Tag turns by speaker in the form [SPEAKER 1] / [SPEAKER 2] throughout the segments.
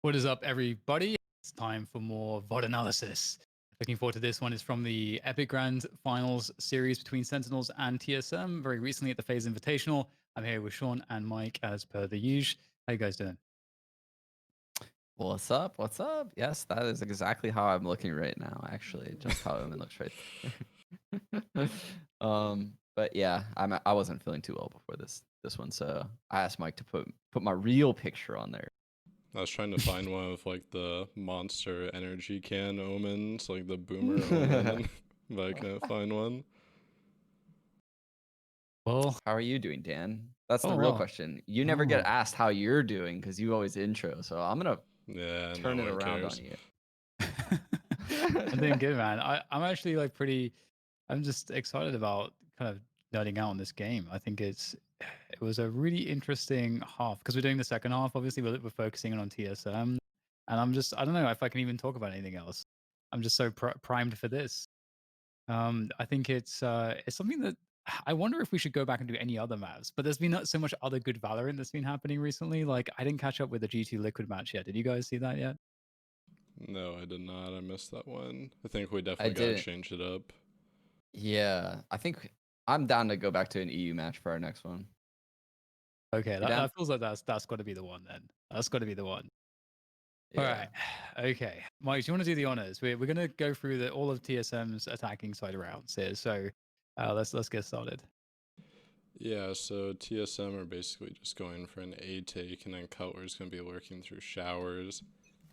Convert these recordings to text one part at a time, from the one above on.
[SPEAKER 1] What is up, everybody? It's time for more VOD analysis. Looking forward to this one. Is from the Epic Grand Finals series between Sentinels and TSM very recently at the Faze Invitational. I'm here with Sean and Mike as per the usual. How you guys doing?
[SPEAKER 2] What's up? What's up? Yes, that is exactly how I'm looking right now. Actually, just how Omen looks right there. But yeah, I wasn't feeling too well before this one, so I asked Mike to put my real picture on there.
[SPEAKER 3] I was trying to find one of like the monster energy can omens, like the boomer omen, but I couldn't find one.
[SPEAKER 1] Well,
[SPEAKER 2] How are you doing, Dan? That's the
[SPEAKER 1] oh
[SPEAKER 2] real
[SPEAKER 1] well.
[SPEAKER 2] question. You never get
[SPEAKER 1] Oh,
[SPEAKER 2] asked how you're doing because you always intro, so I'm gonna
[SPEAKER 3] Yeah,
[SPEAKER 2] turn
[SPEAKER 3] no
[SPEAKER 2] it
[SPEAKER 3] one
[SPEAKER 2] around
[SPEAKER 3] cares.
[SPEAKER 2] on you.
[SPEAKER 1] I'm doing good, man. I'm actually like pretty. I'm just excited about kind of nerding out on this game. I think it was a really interesting half because we're doing the second half. Obviously, we're focusing on TSM, and I don't know if I can even talk about anything else. I'm just so primed for this. I think it's something that I wonder if we should go back and do any other maps. But there's been not so much other good Valorant that's been happening recently. Like I didn't catch up with the G2 Liquid match yet. Did you guys see that yet?
[SPEAKER 3] No, I did not. I missed that one. I think we
[SPEAKER 2] I
[SPEAKER 3] definitely gotta
[SPEAKER 2] didn't.
[SPEAKER 3] change it up.
[SPEAKER 2] Yeah, I think I'm down to go back to an EU match for our next one.
[SPEAKER 1] Okay,
[SPEAKER 2] You down?
[SPEAKER 1] that feels like that's got to be the one then. That's got to be the one. All
[SPEAKER 2] Yeah.
[SPEAKER 1] right. Okay. Mike, do you want to do the honors? We're going to go through all of TSM's attacking side rounds here. So let's get started.
[SPEAKER 3] Yeah, so TSM are basically just going for an A take, and then Cutler's gonna be lurking through showers,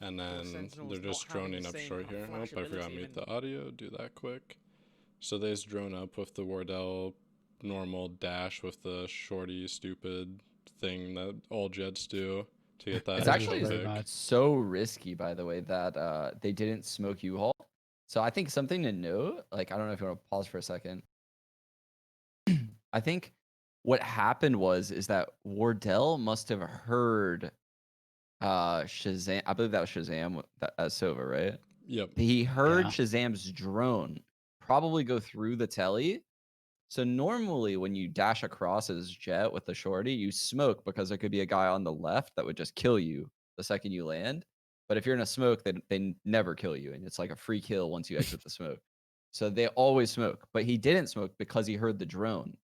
[SPEAKER 3] and then they're just droning up short here. Oh, I forgot to mute the audio. Do that quick. So they just drone up with the Wardell normal dash with the shorty stupid thing that all Jets do to get that
[SPEAKER 2] It's
[SPEAKER 1] That is
[SPEAKER 3] initial
[SPEAKER 2] actually
[SPEAKER 1] very
[SPEAKER 3] pick.
[SPEAKER 1] bad.
[SPEAKER 2] so risky, by the way, that they didn't smoke U-Haul. So I think something to note, like I don't know if you want to pause for a second. I think what happened is that Wardell must have heard Shazam. I believe that was Shazam as Sova, right?
[SPEAKER 3] Yep.
[SPEAKER 2] He heard
[SPEAKER 1] Yeah.
[SPEAKER 2] Shazam's drone probably go through the telly. So normally when you dash across as Jet with the shorty, you smoke because there could be a guy on the left that would just kill you the second you land. But if you're in a smoke, they never kill you, and it's like a free kill once you exit the smoke. So they always smoke, but he didn't smoke because he heard the drone.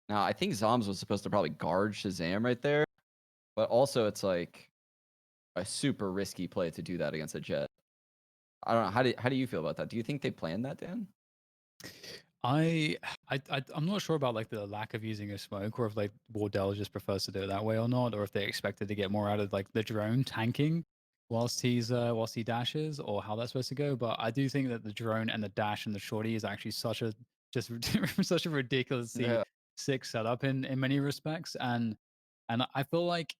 [SPEAKER 2] Now I think Zombs was supposed to probably guard Shazam right there, but also it's like a super risky play to do that against a Jet. I don't know. How do you feel about that? Do you think they planned that, Dan?
[SPEAKER 1] I'm not sure about like the lack of using a smoke, or if like Wardell just prefers to do it that way or not, or if they expected to get more out of like the drone tanking whilst he dashes, or how that's supposed to go. But I do think that the drone and the dash and the shorty is actually such a just such a ridiculously
[SPEAKER 2] Yeah.
[SPEAKER 1] sick setup in many respects, and I feel like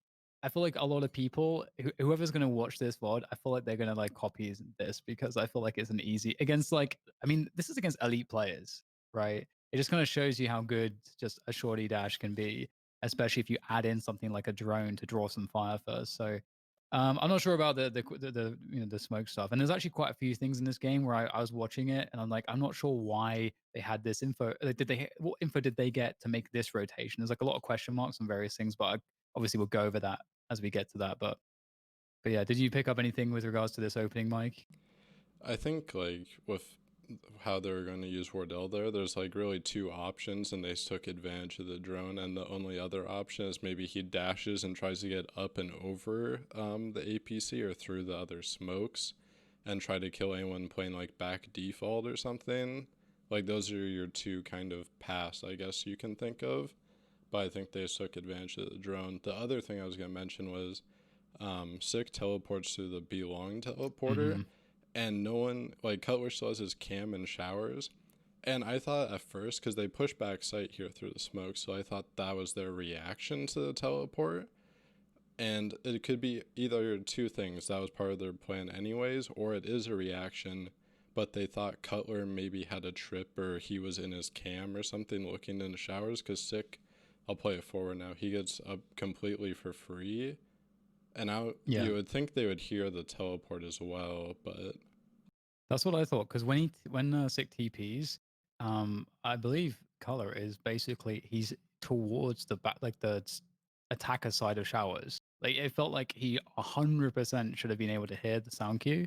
[SPEAKER 1] a lot of people, whoever's going to watch this VOD, I feel like they're going to like copy this because I feel like it's an easy against like, I mean, this is against elite players, right? It just kind of shows you how good just a shorty dash can be, especially if you add in something like a drone to draw some fire first. So I'm not sure about the the smoke stuff. And there's actually quite a few things in this game where I was watching it and I'm like, I'm not sure why they had this info. Like, what info did they get to make this rotation? There's like a lot of question marks on various things, but obviously we'll go over that as we get to that. But yeah, did you pick up anything with regards to this opening, Mike?
[SPEAKER 3] I think like with how they were going to use Wardell there's like really two options, and they took advantage of the drone. And the only other option is maybe he dashes and tries to get up and over the APC or through the other smokes, and try to kill anyone playing like back default or something. Like those are your two kind of paths, I guess you can think of. But I think they just took advantage of the drone. The other thing I was going to mention was Sick teleports through the Belong teleporter,
[SPEAKER 1] Mm-hmm.
[SPEAKER 3] and no one, like Cutler still has his cam in showers. And I thought at first, because they push back sight here through the smoke, so I thought that was their reaction to the teleport. And it could be either two things. That was part of their plan, anyways, or it is a reaction, but they thought Cutler maybe had a trip or he was in his cam or something looking in the showers. Because Sick, I'll play it forward now, he gets up completely for free. And
[SPEAKER 1] Yeah,
[SPEAKER 3] you would think they would hear the teleport as well, but
[SPEAKER 1] that's what I thought. Because when Sick TPs, I believe Color is basically he's towards the back, like the attacker side of showers. Like it felt like he 100% should have been able to hear the sound cue.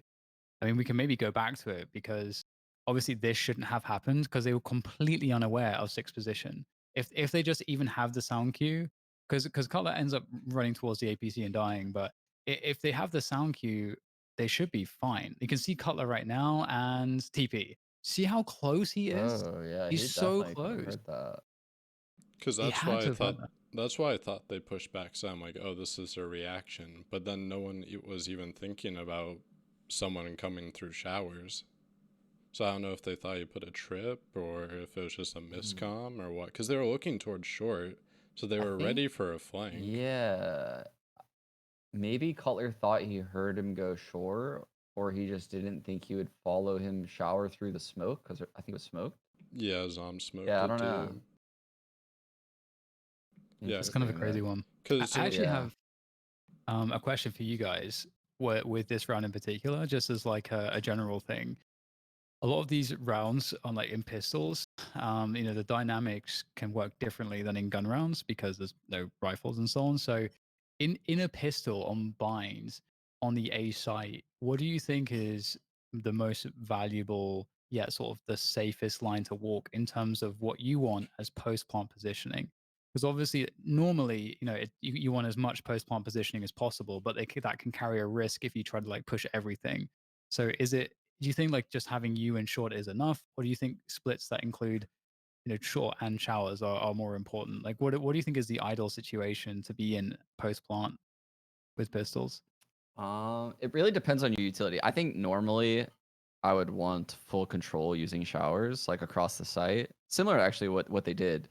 [SPEAKER 1] I mean, we can maybe go back to it because obviously this shouldn't have happened because they were completely unaware of sixth position. If they just even have the sound cue, because Cutler ends up running towards the APC and dying, but if they have the sound cue, they should be fine. You can see Cutler right now and TP. See how close he is?
[SPEAKER 2] Oh yeah,
[SPEAKER 1] He's
[SPEAKER 2] he
[SPEAKER 1] so
[SPEAKER 2] definitely could have
[SPEAKER 1] close.
[SPEAKER 2] heard that.
[SPEAKER 3] Because
[SPEAKER 1] He
[SPEAKER 3] that's
[SPEAKER 1] had
[SPEAKER 3] why
[SPEAKER 1] to
[SPEAKER 3] I
[SPEAKER 1] have heard
[SPEAKER 3] thought
[SPEAKER 1] that.
[SPEAKER 3] that's why I thought they pushed back some, like, oh, this is their reaction. But then no one was even thinking about someone coming through showers. So I don't know if they thought you put a trip or if it was just a
[SPEAKER 2] Mm.
[SPEAKER 3] miscom or what. Because they were looking towards short, so they
[SPEAKER 2] I
[SPEAKER 3] were
[SPEAKER 2] think,
[SPEAKER 3] ready for a flank.
[SPEAKER 2] yeah, maybe Cutler thought he heard him go short, or he just didn't think he would follow him shower through the smoke because I think it was smoke.
[SPEAKER 3] Yeah, Zom smoked
[SPEAKER 2] Yeah, I
[SPEAKER 3] it
[SPEAKER 2] don't know.
[SPEAKER 3] too. Yeah,
[SPEAKER 1] It's kind of a
[SPEAKER 2] Interesting,
[SPEAKER 1] crazy
[SPEAKER 2] but
[SPEAKER 1] one.
[SPEAKER 3] because
[SPEAKER 1] I actually
[SPEAKER 2] yeah.
[SPEAKER 1] have a question for you guys with this round in particular, just as like a general thing. A lot of these rounds on like in pistols, the dynamics can work differently than in gun rounds because there's no rifles and so on. So in a pistol on binds on the A site, what do you think is the most valuable yet sort of the safest line to walk in terms of what you want as post plant positioning? Because obviously, normally, you want as much post plant positioning as possible, but that can carry a risk if you try to like push everything. So do you think like just having you and short is enough, or do you think splits that include short and showers are more important? Like what do you think is the ideal situation to be in post plant with pistols?
[SPEAKER 2] It really depends on your utility. I think normally I would want full control using showers like across the site. Similar actually what they did.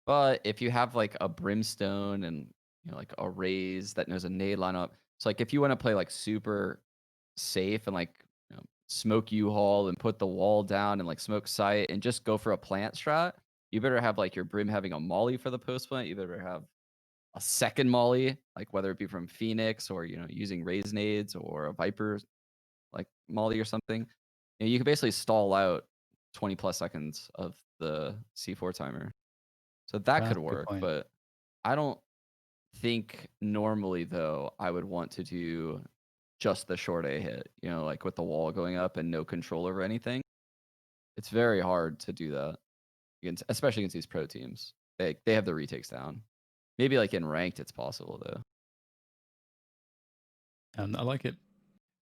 [SPEAKER 2] But if you have like a brimstone and like a raise that knows a nade lineup. So like if you want to play like super safe and like smoke U-Haul and put the wall down and like smoke site and just go for a plant strat, you better have like your brim having a molly for the post plant. You better have a second molly, like whether it be from Phoenix or using raise nades or a Viper like molly or something. You can basically stall out 20 plus seconds of the C4 timer. So that could
[SPEAKER 1] That's a good
[SPEAKER 2] work,
[SPEAKER 1] point.
[SPEAKER 2] but I don't think normally though I would want to do just the short A hit, like with the wall going up and no control over anything. It's very hard to do that especially against these pro teams. They have the retakes down. Maybe like in ranked it's possible though.
[SPEAKER 1] And I like it.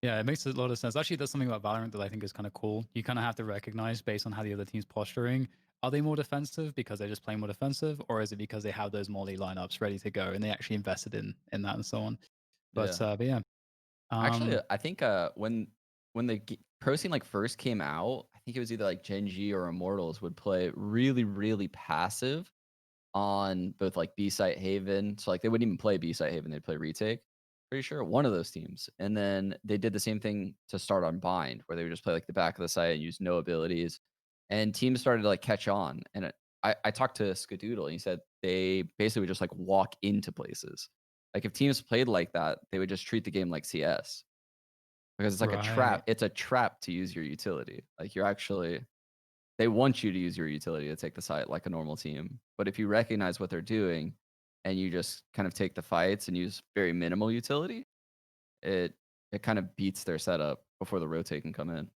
[SPEAKER 1] Yeah, it makes a lot of sense. Actually, there's something about Valorant that I think is kind of cool. You kind of have to recognize based on how the other team's posturing. Are they more defensive because they're just playing more defensive, or is it because they have those molly lineups ready to go and they actually invested in that and so on?
[SPEAKER 2] Yeah.
[SPEAKER 1] But yeah,
[SPEAKER 2] Actually,
[SPEAKER 1] um,
[SPEAKER 2] I think when the pro scene like first came out, I think it was either like Gen G or Immortals would play really, really passive on both like B site Haven. So like they wouldn't even play B site Haven, they'd play retake. Pretty sure one of those teams. And then they did the same thing to start on Bind, where they would just play like the back of the site and use no abilities. And teams started to like catch on. And I talked to Skadoodle and he said they basically would just like walk into places. Like if teams played like that, they would just treat the game like CS because it's like a
[SPEAKER 1] right.
[SPEAKER 2] trap. It's a trap to use your utility. Like they want you to use your utility to take the site like a normal team. But if you recognize what they're doing and you just kind of take the fights and use very minimal utility, it kind of beats their setup before the rotate can come in.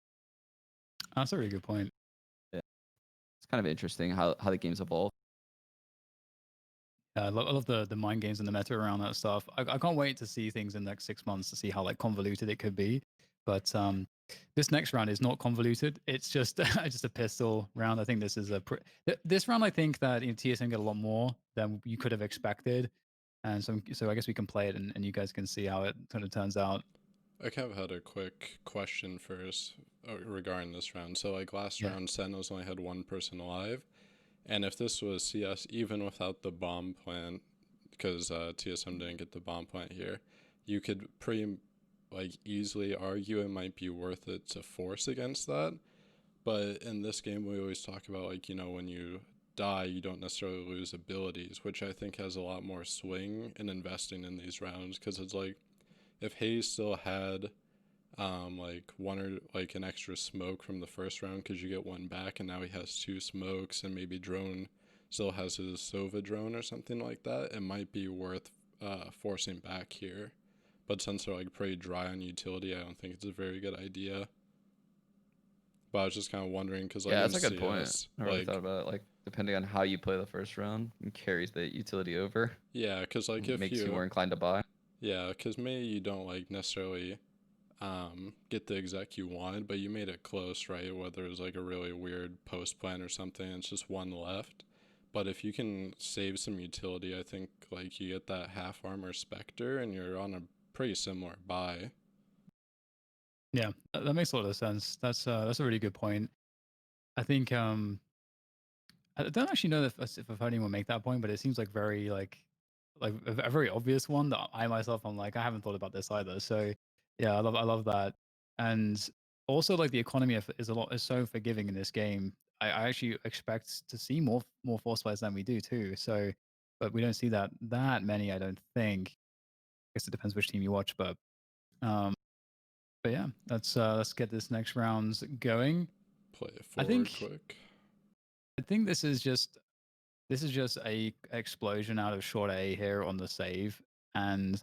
[SPEAKER 1] That's a really good point.
[SPEAKER 2] Yeah. It's kind of interesting how the game's evolved.
[SPEAKER 1] I love the mind games and the meta around that stuff. I can't wait to see things in the next 6 months to see how like convoluted it could be. But this next round is not convoluted. It's just just a pistol round. I think this is this round. I think that TSM get a lot more than you could have expected, and so I guess we can play it and you guys can see how it kind of turns out.
[SPEAKER 3] I kind of had a quick question first regarding this round. So, like last
[SPEAKER 1] Yeah.
[SPEAKER 3] round, Sentinels only had one person alive. And if this was CS, even without the bomb plant, because TSM didn't get the bomb plant here, you could pretty easily argue it might be worth it to force against that. But in this game, we always talk about when you die, you don't necessarily lose abilities, which I think has a lot more swing in investing in these rounds. Because it's like if Hayes still had one or like an extra smoke from the first round because you get one back, and now he has two smokes, and maybe drone still has his Sova drone or something like that, it might be worth forcing back here. But since they're like pretty dry on utility, I don't think it's a very good idea. But I was just kind of wondering because like
[SPEAKER 2] Yeah,
[SPEAKER 3] in
[SPEAKER 2] that's a good point.
[SPEAKER 3] CS,
[SPEAKER 2] I never really thought about it. Like, depending on how you play the first round, it carries the utility over.
[SPEAKER 3] yeah, because like if
[SPEAKER 2] makes you
[SPEAKER 3] you
[SPEAKER 2] more inclined to buy.
[SPEAKER 3] yeah, because maybe you don't like necessarily get the exec you wanted, but you made it close, right? Whether it was like a really weird post plan or something, it's just one left. But if you can save some utility, I think like you get that half armor Spectre and you're on a pretty similar buy.
[SPEAKER 1] Yeah, that makes a lot of sense. That's a really good point. I think I don't actually know if I've heard anyone make that point, but it seems like very like a very obvious one that I myself I'm like I haven't thought about this either. So yeah, I love that, and also like the economy is so forgiving in this game. I actually expect to see more force fights than we do too. So, but we don't see that many. I don't think. I guess it depends which team you watch, um, but yeah, let's get this next round going.
[SPEAKER 3] Play it
[SPEAKER 1] I
[SPEAKER 3] forward
[SPEAKER 1] think
[SPEAKER 3] quick.
[SPEAKER 1] I think this is just a explosion out of short A here on the save, and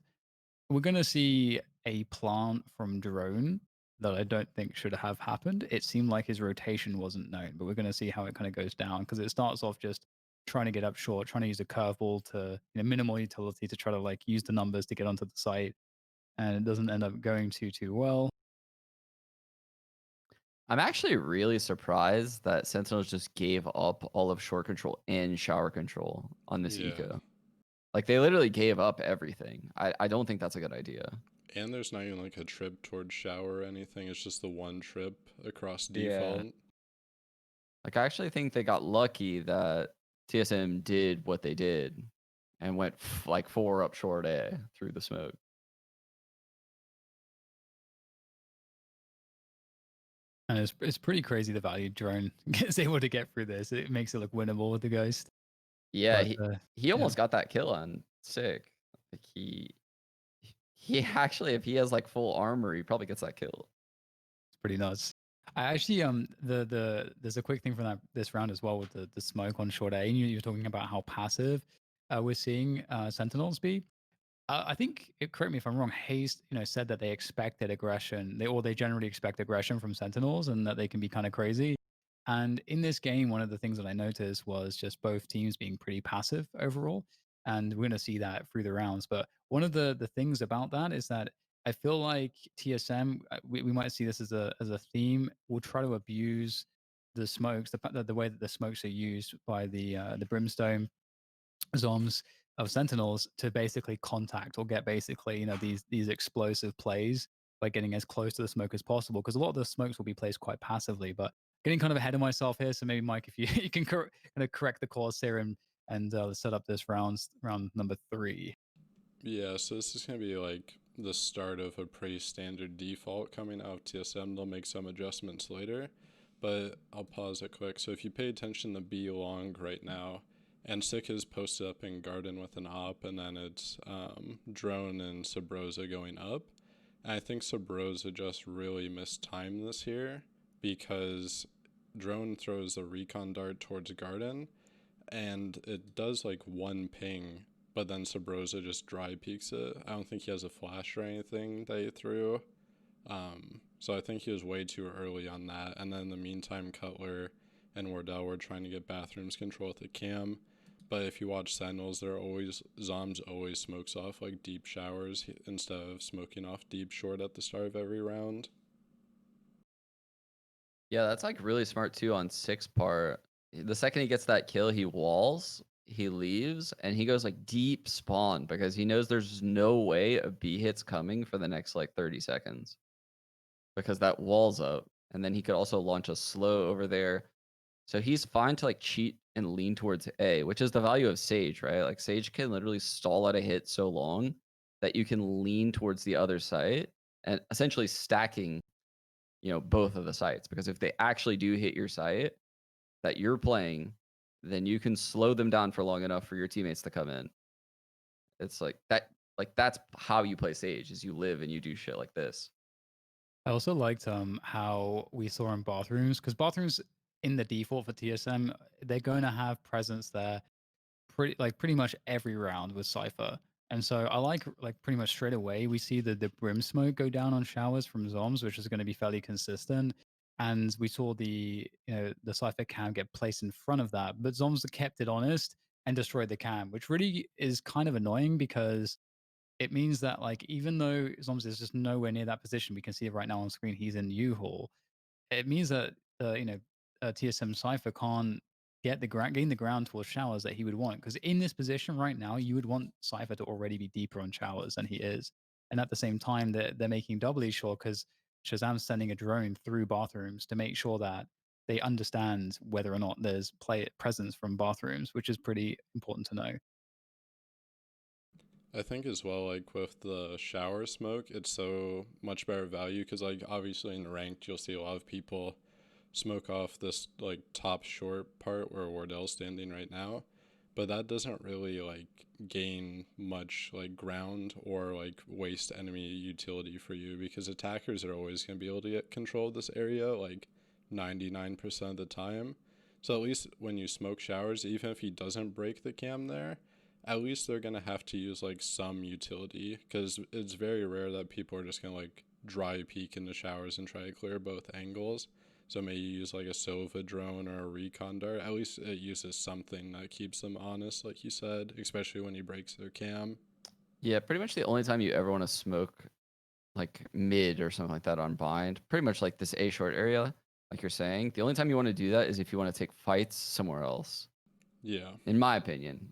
[SPEAKER 1] we're gonna see a plant from drone that I don't think should have happened. It seemed like his rotation wasn't known, but we're gonna see how it kind of goes down because it starts off just trying to get up short, trying to use a curveball to minimal utility to try to like use the numbers to get onto the site, and it doesn't end up going too well.
[SPEAKER 2] I'm actually really surprised that Sentinels just gave up all of short control and shower control on this
[SPEAKER 3] Yeah.
[SPEAKER 2] eco. Like, they literally gave up everything. I don't think that's a good idea.
[SPEAKER 3] And there's not even like a trip towards shower or anything. It's just the one trip across
[SPEAKER 2] Yeah.
[SPEAKER 3] default.
[SPEAKER 2] Like, I actually think they got lucky that TSM did what they did and went like 4 up short A through the smoke.
[SPEAKER 1] And it's pretty crazy the value drone is able to get through this. It makes it look winnable with the ghost.
[SPEAKER 2] Yeah,
[SPEAKER 1] But
[SPEAKER 2] he
[SPEAKER 1] yeah,
[SPEAKER 2] almost got that kill on Sick. Like, he actually, if he has like full armor, he probably gets that kill.
[SPEAKER 1] it's pretty nuts. I actually there's a quick thing from this round as well with the smoke on short A. And you were talking about how passive we're seeing Sentinels be. I think, correct me if I'm wrong, Hayes, said that they expected aggression. They generally expect aggression from Sentinels and that they can be kind of crazy. And in this game, one of the things that I noticed was just both teams being pretty passive overall. And we're going to see that through the rounds. But one of the things about that is that I feel like TSM, we might see this as a theme. We'll try to abuse the smokes, the way that the smokes are used by the brimstone zoms of sentinels to basically contact or get basically these explosive plays by getting as close to the smoke as possible, because a lot of the smokes will be placed quite passively. But getting kind of ahead of myself here, so maybe Mike, if you you can kind of correct the course here and set up this round number 3.
[SPEAKER 3] Yeah, so this is going to be like the start of a pretty standard default coming out of TSM. They'll make some adjustments later, but I'll pause it quick. So if you pay attention to B long right now, and Sick is posted up in Garden with an op, and then it's Drone and Sabrosa going up. And I think Sabrosa just really mistimed this here because Drone throws a recon dart towards Garden, and it does like one ping, but then Sabrosa just dry peeks it. I don't think he has a flash or anything that he threw. So I think he was way too early on that. And then in the meantime, Cutler and Wardell were trying to get bathrooms control with the cam. But if you watch Sentinels, Zoms always smokes off like deep showers instead of smoking off deep short at the start of every round.
[SPEAKER 2] Yeah, that's like really smart too on Sick's part. The second he gets that kill, he walls, he leaves, and he goes like deep spawn because he knows there's no way a B hit's coming for the next like 30 seconds because that wall's up. And then he could also launch a slow over there. So he's fine to like cheat and lean towards A, which is the value of Sage, right? Like Sage can literally stall out a hit so long that you can lean towards the other site and essentially stacking, both of the sites. Because if they actually do hit your site that you're playing, then you can slow them down for long enough for your teammates to come in. It's like that. Like that's how you play Sage, is you live and you do shit like this.
[SPEAKER 1] I also liked how we saw in bathrooms, because bathrooms in the default for TSM, they're going to have presence there pretty much every round with Cypher. And so I like pretty much straight away we see the brim smoke go down on showers from Zoms, which is going to be fairly consistent. And we saw the the Cypher cam get placed in front of that, but Zoms kept it honest and destroyed the cam, which really is kind of annoying because it means that like even though Zoms is just nowhere near that position, we can see it right now on screen. He's in U-Haul. It means that TSM Cypher can't gain the ground towards showers that he would want. Because in this position right now, you would want Cypher to already be deeper on showers than he is. And at the same time, they're making doubly sure because Shazam's sending a drone through bathrooms to make sure that they understand whether or not there's presence from bathrooms, which is pretty important to know.
[SPEAKER 3] I think as well, like with the shower smoke, it's so much better value because, like, obviously in ranked, you'll see a lot of people smoke off this like top short part where Wardell's standing right now, but that doesn't really like gain much like ground or like waste enemy utility for you because attackers are always going to be able to get control of this area like 99% of the time. So at least when you smoke showers, even if he doesn't break the cam there, at least they're going to have to use like some utility because it's very rare that people are just going to like dry peek in the showers and try to clear both angles. So maybe you use like a Sova drone or a recon dart. At least it uses something that keeps them honest, like you said, especially when he breaks their cam.
[SPEAKER 2] Yeah, pretty much the only time you ever want to smoke like mid or something like that on bind, pretty much like this A short area, like you're saying, the only time you want to do that is if you want to take fights somewhere else.
[SPEAKER 3] Yeah.
[SPEAKER 2] In my opinion,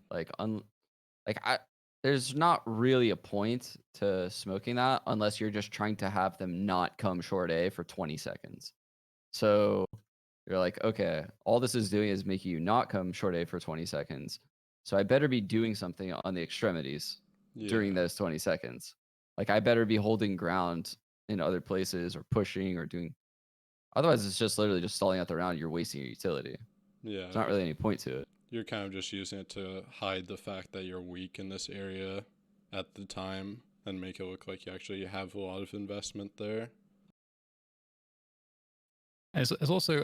[SPEAKER 2] there's not really a point to smoking that unless you're just trying to have them not come short A for 20 seconds. So you're like, okay, all this is doing is making you not come short A for 20 seconds. So I better be doing something on the extremities during
[SPEAKER 3] Yeah.
[SPEAKER 2] those 20 seconds. Like I better be holding ground in other places or pushing or doing. Otherwise, it's just literally just stalling out the round. You're wasting your utility.
[SPEAKER 3] Yeah.
[SPEAKER 2] There's not really any point to it.
[SPEAKER 3] You're kind of just using it to hide the fact that you're weak in this area at the time and make it look like you actually have a lot of investment there.
[SPEAKER 1] There's also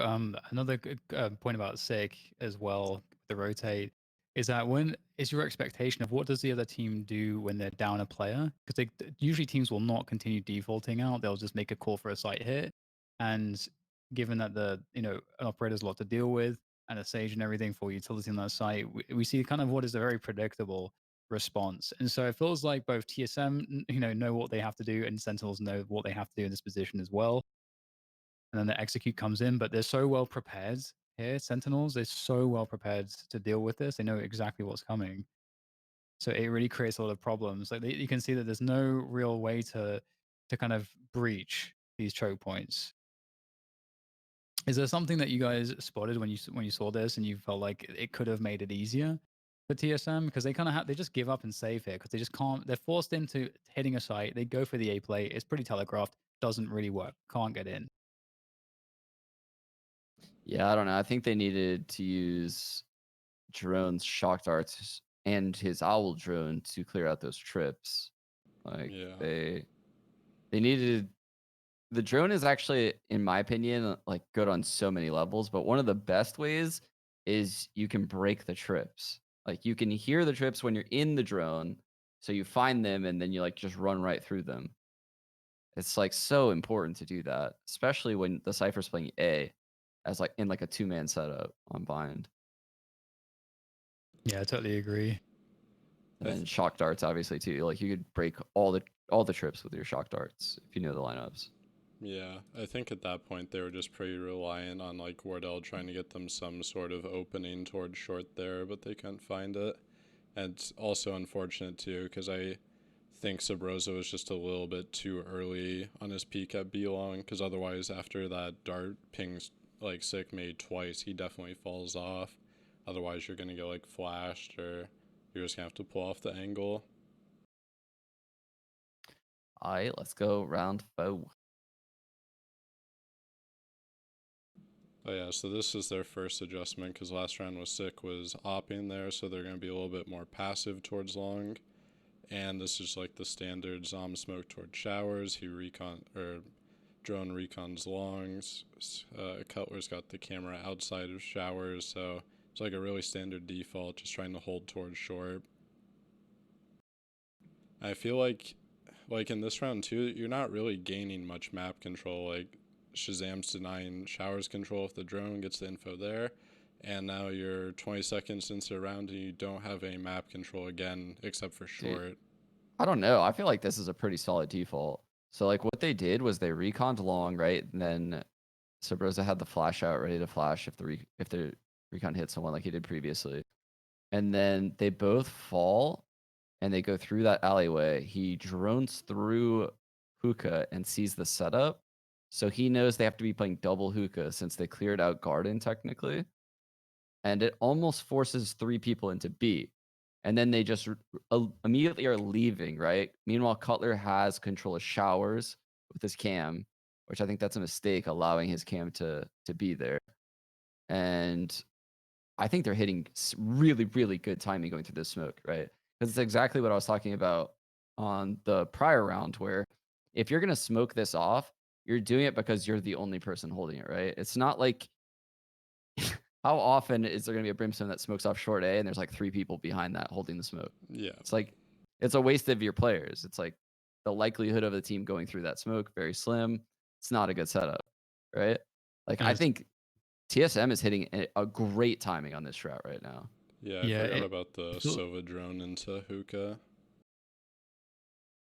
[SPEAKER 1] another good point about SIG as well, the rotate, is that when is your expectation of what does the other team do when they're down a player? Because usually teams will not continue defaulting out; they'll just make a call for a site hit. And given that an operator's a lot to deal with and a Sage and everything for utility on that site, we see kind of what is a very predictable response. And so it feels like both TSM, know what they have to do, and Sentinels know what they have to do in this position as well, and then the execute comes in. But they're so well prepared here. Sentinels, they're so well prepared to deal with this. They know exactly what's coming. So it really creates a lot of problems. Like you can see that there's no real way to kind of breach these choke points. Is there something that you guys spotted when you saw this and you felt like it could have made it easier for TSM? Because they kind of they just give up and save here because they just can't. They're forced into hitting a site. They go for the A play. It's pretty telegraphed. Doesn't really work. Can't get in.
[SPEAKER 2] Yeah, I don't know. I think they needed to use drone's shock darts and his owl drone to clear out those trips. Like
[SPEAKER 3] Yeah.
[SPEAKER 2] they needed the drone is actually, in my opinion, like good on so many levels, but one of the best ways is you can break the trips. Like you can hear the trips when you're in the drone, so you find them and then you like just run right through them. It's like so important to do that, especially when the Cypher's playing A as like in like a two-man setup on bind.
[SPEAKER 1] Yeah, I totally agree.
[SPEAKER 2] And then shock darts, obviously too. Like you could break all the trips with your shock darts if you know the lineups.
[SPEAKER 3] Yeah, I think at that point they were just pretty reliant on like Wardell trying to get them some sort of opening towards short there, but they couldn't find it. And it's also unfortunate too because I think Sabrosa was just a little bit too early on his peak at B long because otherwise after that dart pings like Sick made twice, he definitely falls off. Otherwise you're gonna get like flashed or you're just gonna have to pull off the angle.
[SPEAKER 2] All right, let's go round 4.
[SPEAKER 3] Oh yeah, so this is their first adjustment because last round was Sick was opping there, so they're going to be a little bit more passive towards long. And this is like the standard Zom smoke towards showers. He drone recons longs. Cutler's got the camera outside of showers, so it's like a really standard default, just trying to hold towards short. I feel like in this round too, you're not really gaining much map control. Like Shazam's denying Shower's control if the drone gets the info there, and now you're 20 seconds into the round and you don't have any map control again except for short.
[SPEAKER 2] Dude, I don't know. I feel like this is a pretty solid default. So like what they did was they reconned long, right? And then Sabrosa had the flash out ready to flash if the recon hit someone like he did previously. And then they both fall and they go through that alleyway. He drones through hookah and sees the setup. So he knows they have to be playing double hookah since they cleared out garden technically. And it almost forces 3 people into B. And then they just immediately are leaving, right? Meanwhile, Cutler has control of showers with his cam, which I think that's a mistake, allowing his cam to be there. And I think they're hitting really, really good timing going through this smoke, right? Because it's exactly what I was talking about on the prior round, where if you're going to smoke this off, you're doing it because you're the only person holding it, right? It's not like how often is there going to be a brimstone that smokes off short A and there's like 3 people behind that holding the smoke?
[SPEAKER 3] Yeah.
[SPEAKER 2] It's like, it's a waste of your players. It's like the likelihood of the team going through that smoke, very slim. It's not a good setup, right? Like, I
[SPEAKER 1] Yes.
[SPEAKER 2] think TSM is hitting a great timing on this strat right now.
[SPEAKER 3] Yeah, I
[SPEAKER 1] Yeah,
[SPEAKER 3] forgot about the
[SPEAKER 1] feel-
[SPEAKER 3] Sova drone into hookah.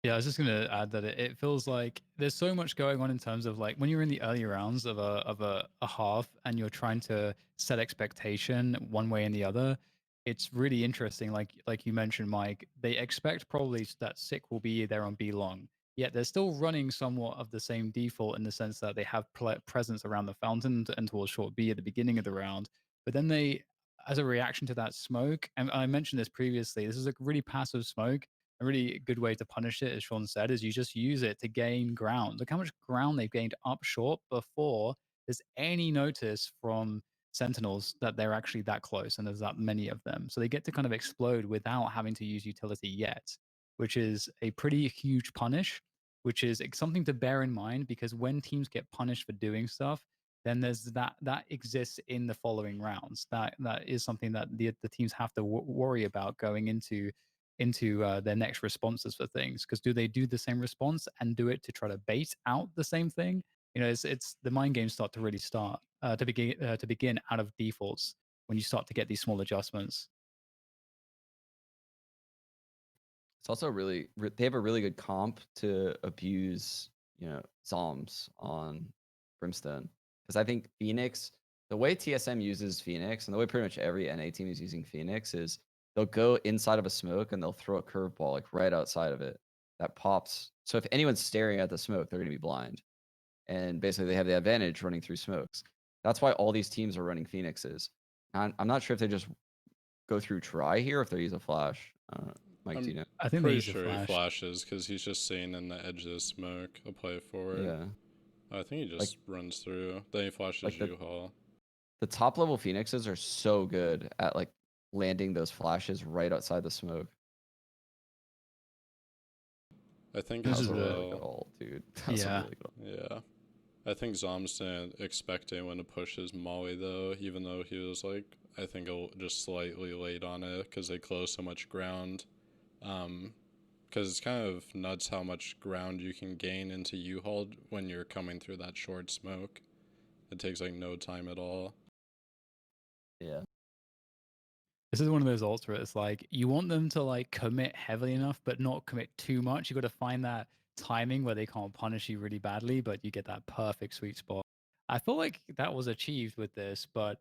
[SPEAKER 1] Yeah, I was just gonna add that it feels like there's so much going on in terms of like when you're in the early rounds of a half and you're trying to set expectation one way and the other. It's really interesting. Like you mentioned, Mike, they expect probably that Sick will be there on B long. Yet they're still running somewhat of the same default in the sense that they have presence around the fountain and towards short B at the beginning of the round. But then they, as a reaction to that smoke, and I mentioned this previously, this is a really passive smoke. A really good way to punish it, as Sean said, is you just use it to gain ground. Look how much ground they've gained up short before there's any notice from Sentinels that they're actually that close and there's that many of them. So they get to kind of explode without having to use utility yet, which is a pretty huge punish, which is something to bear in mind because when teams get punished for doing stuff, then there's that exists in the following rounds. That is something that the teams have to worry about going into their next responses for things, because do they do the same response and do it to try to bait out the same thing? It's the mind games start to really start to begin out of defaults when you start to get these small adjustments.
[SPEAKER 2] It's also really they have a really good comp to abuse, Zoms on Brimstone. Because I think Phoenix, the way TSM uses Phoenix, and the way pretty much every NA team is using Phoenix, is they'll go inside of a smoke and they'll throw a curveball like right outside of it that pops. So if anyone's staring at the smoke, they're going to be blind. And basically, they have the advantage running through smokes. That's why all these teams are running Phoenixes. I'm not sure if they just go through try here, or if they use a flash. Mike, do you know?
[SPEAKER 1] I think they
[SPEAKER 3] Pretty
[SPEAKER 1] use a
[SPEAKER 3] sure he
[SPEAKER 1] flash.
[SPEAKER 3] flashes because he's just sitting in the edge of the smoke. He'll play it forward.
[SPEAKER 2] Yeah.
[SPEAKER 3] I think he just runs through. Then he flashes
[SPEAKER 2] like the-
[SPEAKER 3] U-Haul.
[SPEAKER 2] The top level Phoenixes are so good at like landing those flashes right outside the smoke.
[SPEAKER 3] I think
[SPEAKER 2] That
[SPEAKER 1] This
[SPEAKER 3] as
[SPEAKER 2] was
[SPEAKER 1] is
[SPEAKER 2] a
[SPEAKER 1] the-
[SPEAKER 2] really good ult, dude. That was a
[SPEAKER 1] Yeah.
[SPEAKER 2] really good ult.
[SPEAKER 3] Yeah. I think Zom's didn't expect anyone to push his molly though, even though he was like, I think just slightly late on it because they closed so much ground. Because it's kind of nuts how much ground you can gain into U-Haul when you're coming through that short smoke. It takes like no time at all.
[SPEAKER 2] Yeah.
[SPEAKER 1] This is one of those ults where it's like you want them to like commit heavily enough, but not commit too much. You got to find that timing where they can't punish you really badly, but you get that perfect sweet spot. I feel like that was achieved with this, but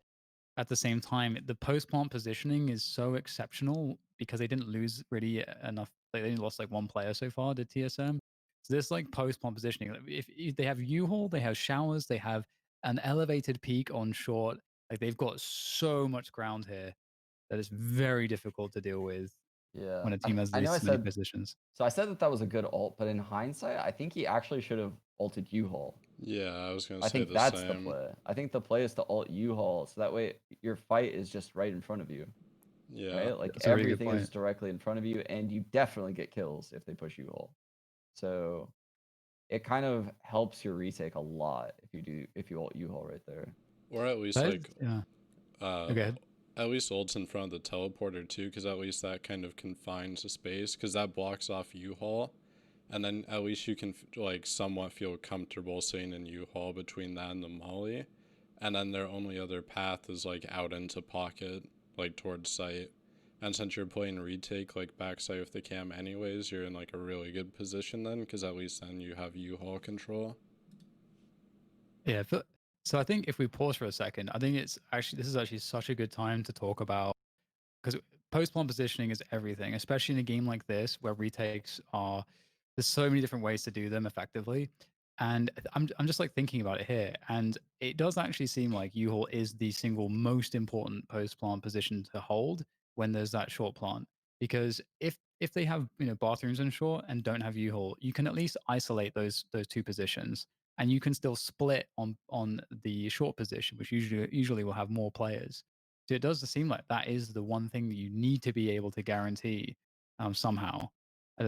[SPEAKER 1] at the same time, the post plant positioning is so exceptional because they didn't lose really enough. They only lost like one player so far to TSM. So this like post plant positioning, if they have U-Haul, they have showers, they have an elevated peak on short. Like they've got so much ground here that is very difficult to deal with
[SPEAKER 2] Yeah.
[SPEAKER 1] when a team has
[SPEAKER 2] I know I
[SPEAKER 1] these many
[SPEAKER 2] said
[SPEAKER 1] positions.
[SPEAKER 2] so. I said that was a good ult, but in hindsight, I think he actually should have ulted U-Haul.
[SPEAKER 3] Yeah, I was gonna
[SPEAKER 2] I
[SPEAKER 3] say
[SPEAKER 2] think
[SPEAKER 3] the
[SPEAKER 2] that's
[SPEAKER 3] same.
[SPEAKER 2] the play. I think the play is to ult U-Haul, so that way your fight is just right in front of you.
[SPEAKER 3] Yeah.
[SPEAKER 2] Right? Like
[SPEAKER 1] That's a really good
[SPEAKER 2] everything is
[SPEAKER 1] point.
[SPEAKER 2] directly in front of you, and you definitely get kills if they push U-Haul. So it kind of helps your retake a lot if you ult U-Haul right there.
[SPEAKER 3] Or at least
[SPEAKER 1] That is,
[SPEAKER 3] like
[SPEAKER 1] yeah.
[SPEAKER 3] uh
[SPEAKER 1] Go ahead.
[SPEAKER 3] at least ults in front of the teleporter too, because at least that kind of confines the space, because that blocks off U-Haul, and then at least you can like somewhat feel comfortable sitting in U-Haul between that and the molly, and then their only other path is like out into pocket, like towards site. And since you're playing retake like backside with the cam anyways, you're in like a really good position then, because at least then you have U-Haul control.
[SPEAKER 1] Yeah, so I think if we pause for a second, I think this is actually such a good time to talk about, because post-plant positioning is everything, especially in a game like this where retakes are, there's so many different ways to do them effectively. And I'm just like thinking about it here, and it does actually seem like U-Haul is the single most important post-plant position to hold when there's that short plant. Because if they have bathrooms in short and don't have U-Haul, you can at least isolate those two positions, and you can still split on the short position, which usually will have more players. So it does seem like that is the one thing that you need to be able to guarantee somehow.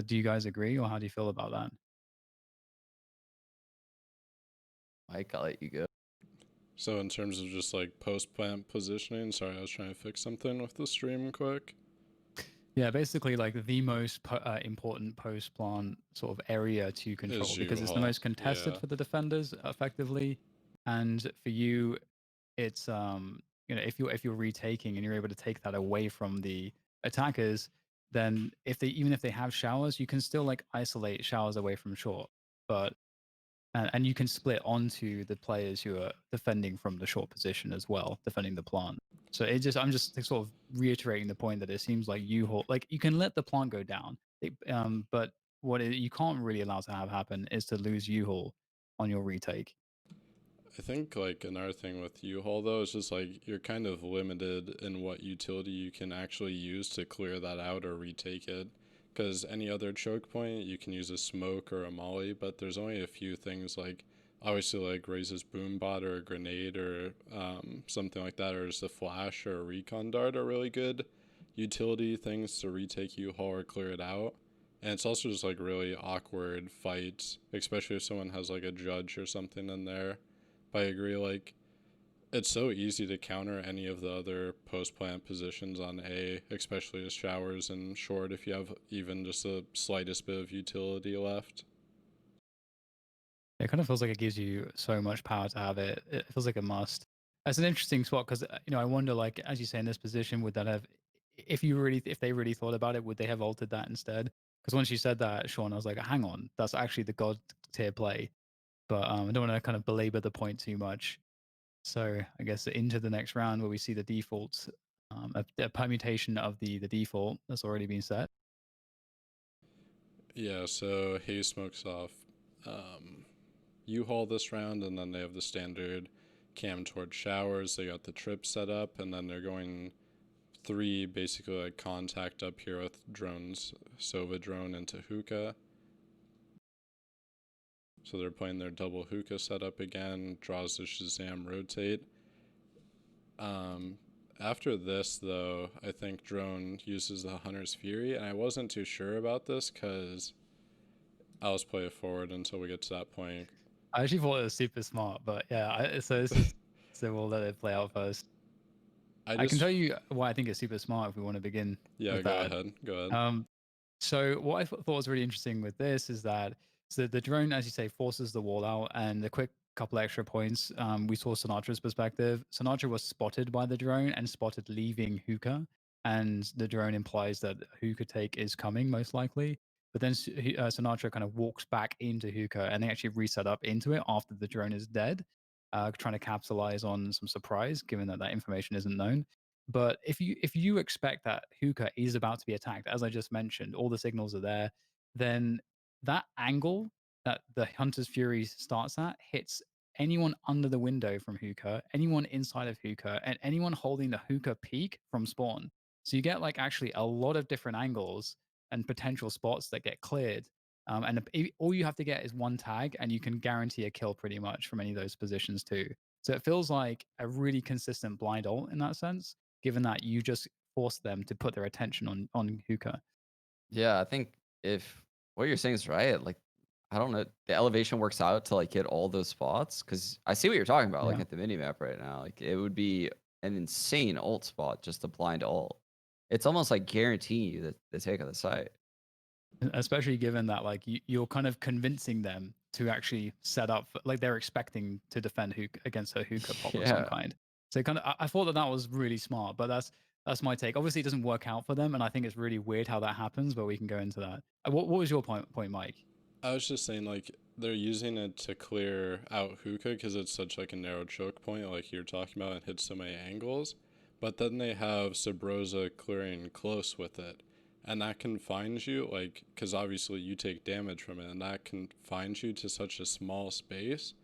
[SPEAKER 1] Do you guys agree, or how do you feel about that?
[SPEAKER 2] Mike, I'll let you go.
[SPEAKER 3] So in terms of just like post plant positioning, sorry, I was trying to fix something with the stream quick.
[SPEAKER 1] Yeah, basically like the most important post plant sort of area to control,
[SPEAKER 3] Is
[SPEAKER 1] because it's the
[SPEAKER 3] U-Haul.
[SPEAKER 1] most contested
[SPEAKER 3] Yeah.
[SPEAKER 1] for the defenders effectively, and for you, it's if you're retaking and you're able to take that away from the attackers, then even if they have showers, you can still like isolate showers away from short, but and you can split onto the players who are defending from the short position as well, defending the plant. So I'm just sort of reiterating the point that it seems like like you can let the plant go down, but you can't really allow to have happen is to lose U-Haul on your retake.
[SPEAKER 3] I think like another thing with U-Haul though is just like you're kind of limited in what utility you can actually use to clear that out or retake it. Because any other choke point, you can use a smoke or a molly, but there's only a few things like obviously like Raze's boom bot or a grenade or something like that, or just a flash or a recon dart are really good utility things to retake U-Haul or clear it out. And it's also just like really awkward fights, especially if someone has like a judge or something in there. But I agree, like, it's so easy to counter any of the other post plant positions on A, especially as showers and short if you have even just the slightest bit of utility left.
[SPEAKER 1] It kind of feels like it gives you so much power to have it. It feels like a must. That's an interesting spot because I wonder, like as you say, in this position, would that have, if they really thought about it, would they have altered that instead? Because once you said that, Sean, I was like, hang on, that's actually the god tier play. But I don't want to kind of belabor the point too much. So I guess into the next round where we see the default, a permutation of the default that's already been set.
[SPEAKER 3] Yeah, so Hayes smokes off U-Haul this round, and then they have the standard cam towards showers. They got the trip set up, and then they're going 3 basically like contact up here with drones, Sova drone into hookah. So they're playing their double hookah setup again, draws the Shazam rotate. After this, though, I think drone uses the Hunter's Fury, and I wasn't too sure about this because I'll just play it forward until we get to that point.
[SPEAKER 1] I actually thought it was super smart, but yeah, so we'll let it play out first. I can tell you why I think it's super smart if we want to begin with that.
[SPEAKER 3] Go ahead.
[SPEAKER 1] So what I thought was really interesting with this is that the drone, as you say, forces the wall out, and the quick couple extra points. We saw Sinatra's perspective. Sinatra was spotted by the drone and spotted leaving hookah, and the drone implies that hookah take is coming most likely. But then Sinatra kind of walks back into hookah, and they actually reset up into it after the drone is dead, trying to capitalize on some surprise, given that that information isn't known. But if you expect that hookah is about to be attacked, as I just mentioned, all the signals are there, then that angle that the Hunter's Fury starts at hits anyone under the window from hookah, anyone inside of hookah, and anyone holding the hookah peak from spawn. So you get like actually a lot of different angles and potential spots that get cleared. All you have to get is one tag, and you can guarantee a kill pretty much from any of those positions too. So it feels like a really consistent blind ult in that sense, given that you just force them to put their attention on hookah.
[SPEAKER 2] Yeah, I think if what you're saying is right, like I don't know, the elevation works out to like hit all those spots because I see what you're talking about, like
[SPEAKER 1] Yeah.
[SPEAKER 2] at the mini map right now. Like it would be an insane ult spot, just a blind ult. It's almost like guaranteeing you the take of the site.
[SPEAKER 1] Especially given that like you're kind of convincing them to actually set up like they're expecting to defend against a hookah pop of some
[SPEAKER 2] Yeah.
[SPEAKER 1] kind. So kind of I thought that was really smart, but that's my take. Obviously, it doesn't work out for them, and I think it's really weird how that happens. But we can go into that. What was your point, Mike?
[SPEAKER 3] I was just saying, like, they're using it to clear out hookah because it's such like a narrow choke point, like you're talking about, and hits so many angles. But then they have Sabrosa clearing close with it, and that confines you, like, because obviously you take damage from it, and that confines you to such a small space.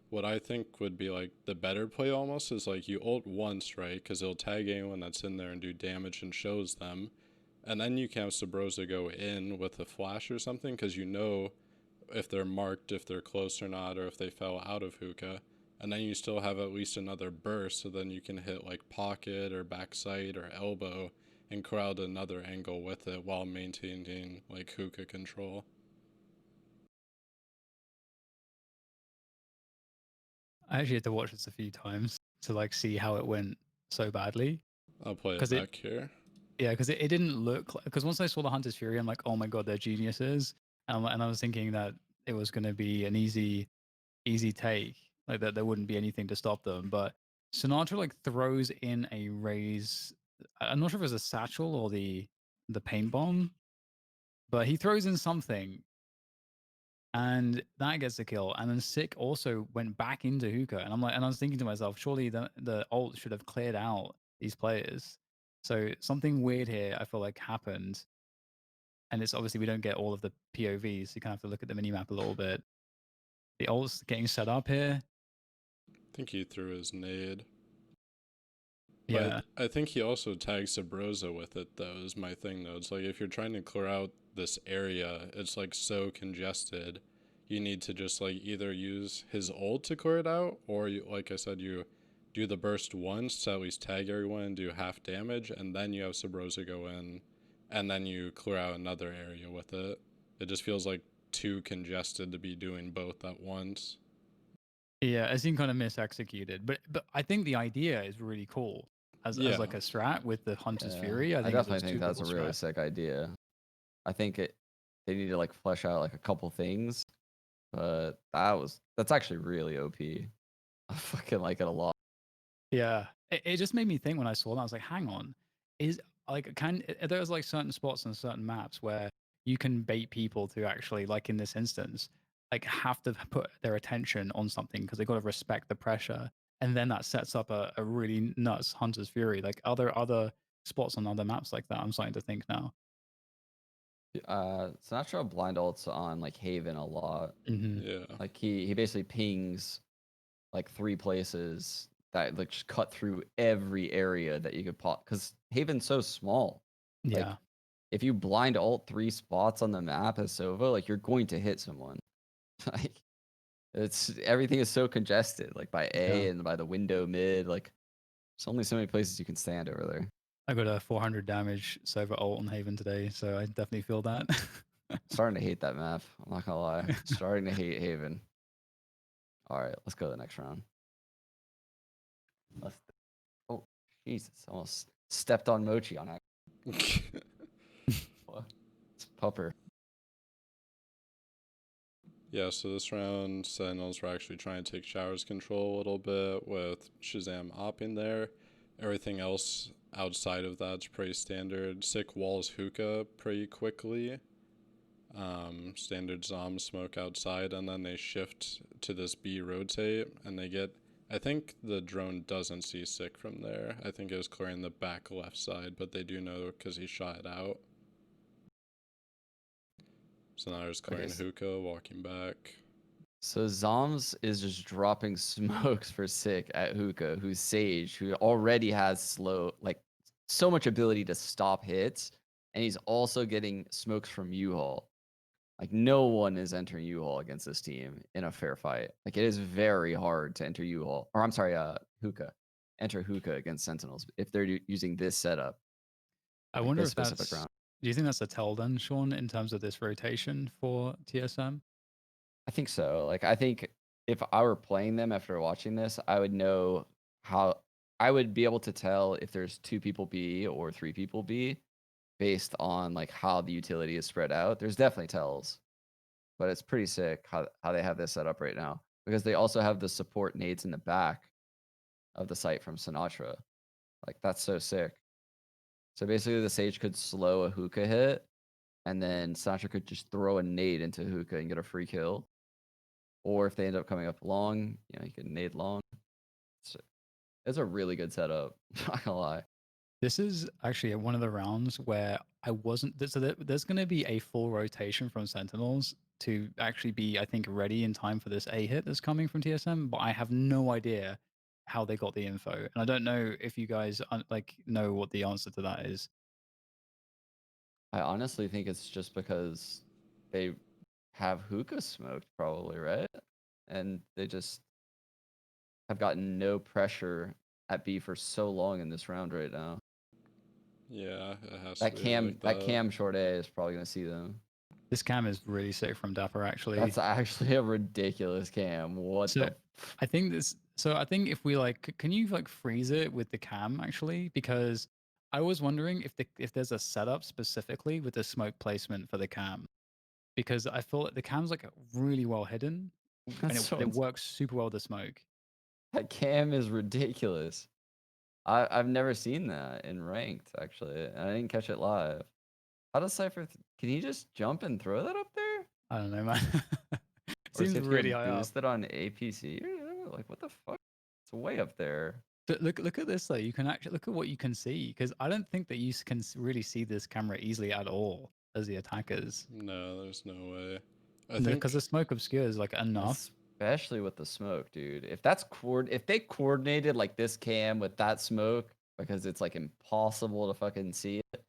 [SPEAKER 3] What I think would be like the better play almost is like you ult once, right? Because it'll tag anyone that's in there and do damage and shows them. And then you can have Sabrosa go in with a flash or something because you know if they're marked, if they're close or not, or if they fell out of hookah. And then you still have at least another burst, so then you can hit like pocket or backside or elbow and crowd another angle with it while maintaining like hookah control.
[SPEAKER 1] I actually had to watch this a few times to like see how it went so badly
[SPEAKER 3] I'll play it
[SPEAKER 1] because
[SPEAKER 3] back here.
[SPEAKER 1] yeah, because it didn't look like, because once I saw the Hunter's Fury, I'm like, oh my god, they're geniuses, and I was thinking that it was going to be an easy take, like that there wouldn't be anything to stop them. But Sinatra like throws in a raise. I'm not sure if it's a satchel or the paint bomb, but he throws in something, and that gets the kill. And then Sick also went back into hookah, and I'm like, and I was thinking to myself, surely the ult should have cleared out these players. So something weird here, I feel like happened, and it's obviously we don't get all of the POVs. So you kind of have to look at the minimap a little bit. The ult's getting set up here.
[SPEAKER 3] I think he threw his nade.
[SPEAKER 1] Yeah,
[SPEAKER 3] But I think he also tags Sabrosa with it, though, is my thing, though. It's like if you're trying to clear out this area, it's like so congested. You need to just like either use his ult to clear it out, or you, like I said, you do the burst once to at least tag everyone and do half damage, and then you have Sabrosa go in, and then you clear out another area with it. It just feels like too congested to be doing both at once.
[SPEAKER 1] yeah, it seemed kind of misexecuted, but I think the idea is really cool as
[SPEAKER 3] Yeah.
[SPEAKER 1] like a strat with the Hunter's
[SPEAKER 2] Yeah.
[SPEAKER 1] Fury. I
[SPEAKER 2] I
[SPEAKER 1] think it's a
[SPEAKER 2] definitely think
[SPEAKER 1] super
[SPEAKER 2] that's
[SPEAKER 1] cool
[SPEAKER 2] a really
[SPEAKER 1] strat.
[SPEAKER 2] sick idea. I think they need to like flesh out like a couple things, but that's actually really OP. I fucking like it a lot.
[SPEAKER 1] Yeah, it just made me think when I saw that. I was like, hang on, is like there's like certain spots and certain maps where you can bait people to actually, like in this instance, like have to put their attention on something because they got to respect the pressure, and then that sets up a really nuts Hunter's Fury. Like other spots on other maps like that? I'm starting to think now.
[SPEAKER 2] Sinatra blind ults on like Haven a lot.
[SPEAKER 1] Hmm.
[SPEAKER 3] Yeah.
[SPEAKER 2] Like he basically pings like 3 places that like just cut through every area that you could pop because Haven's so small. Like
[SPEAKER 1] Yeah,
[SPEAKER 2] if you blind ult 3 spots on the map as Sova, like you're going to hit someone. Like it's everything is so congested, like by
[SPEAKER 1] yeah.
[SPEAKER 2] A and by the window mid. Like there's only so many places you can stand over there.
[SPEAKER 1] I got a 400 damage Sova ult on Haven today, so I definitely feel that.
[SPEAKER 2] Starting to hate that map. I'm not gonna lie. Starting to hate Haven. All right, let's go to the next round. Let's. Oh, Jesus! Almost stepped on Mochi on accident. It's Pupper.
[SPEAKER 3] Yeah, so this round, Sentinels were actually trying to take Shower's control a little bit with Shazam opping there. Everything else outside of that's pretty standard. Sick walls hookah pretty quickly. Standard Zom smoke outside, and then they shift to this B rotate, and they get. I think the drone doesn't see Sick from there. I think it was clearing the back left side, but they do know because he shot it out. So now there's clearing hookah, walking back.
[SPEAKER 2] So Zoms is just dropping smokes for Sick at Hookah, who's Sage, who already has like so much ability to stop hits, and he's also getting smokes from U-Haul. Like no one is entering U-Haul against this team in a fair fight. Like it is very hard to enter U-Haul, or I'm sorry, Hookah, enter Hookah against Sentinels if they're using this setup.
[SPEAKER 1] I
[SPEAKER 2] Like
[SPEAKER 1] wonder
[SPEAKER 2] this
[SPEAKER 1] if
[SPEAKER 2] specific
[SPEAKER 1] that's.
[SPEAKER 2] round.
[SPEAKER 1] Do you think that's a tell then, Sean, in terms of this rotation for TSM?
[SPEAKER 2] I think so. Like I think if I were playing them after watching this, I would know how I would be able to tell if there's 2 people B or 3 people B based on like how the utility is spread out. There's definitely tells, but it's pretty sick how they have this set up right now because they also have the support nades in the back of the site from Sinatra. Like that's so sick. So basically, the Sage could slow a hookah hit, and then Sinatra could just throw a nade into hookah and get a free kill. Or if they end up coming up long, you know, you can nade long. It's a really good setup. Not gonna lie.
[SPEAKER 1] This is actually one of the rounds where I wasn't. So there's going to be a full rotation from Sentinels to actually be, I think, ready in time for this A hit that's coming from TSM. But I have no idea how they got the info, and I don't know if you guys like know what the answer to that is.
[SPEAKER 2] I honestly think it's just because they have hookah smoked, probably, right? And they just have gotten no pressure at B for so long in this round right now.
[SPEAKER 3] Yeah, it has to
[SPEAKER 2] That
[SPEAKER 3] be like that.
[SPEAKER 2] cam short A is probably gonna see them.
[SPEAKER 1] This cam is really sick from Dapper, actually.
[SPEAKER 2] That's actually a ridiculous cam. What
[SPEAKER 1] So
[SPEAKER 2] the?
[SPEAKER 1] I think this. So I think if we like, can you like freeze it with the cam actually? Because I was wondering if there's a setup specifically with the smoke placement for the cam, because I feel like the cam's like really well hidden, and
[SPEAKER 2] That's so
[SPEAKER 1] it works super well with the smoke.
[SPEAKER 2] that cam is ridiculous. I've never seen that in ranked actually. And I didn't catch it live. How does Cypher? Can he just jump and throw that up there?
[SPEAKER 1] I don't know, man.
[SPEAKER 2] Or does
[SPEAKER 1] Seems
[SPEAKER 2] he have to
[SPEAKER 1] really
[SPEAKER 2] get
[SPEAKER 1] high up.
[SPEAKER 2] boosted on APC? Like what the fuck? It's way up there.
[SPEAKER 1] But look at this though. You can actually look at what you can see, because I don't think that you can really see this camera easily at all as the attackers,
[SPEAKER 3] No, there's no way. I
[SPEAKER 1] because
[SPEAKER 3] think
[SPEAKER 1] the smoke obscures like enough.
[SPEAKER 2] Especially with the smoke, dude. If that's if they coordinated like this cam with that smoke because it's like impossible to fucking see it,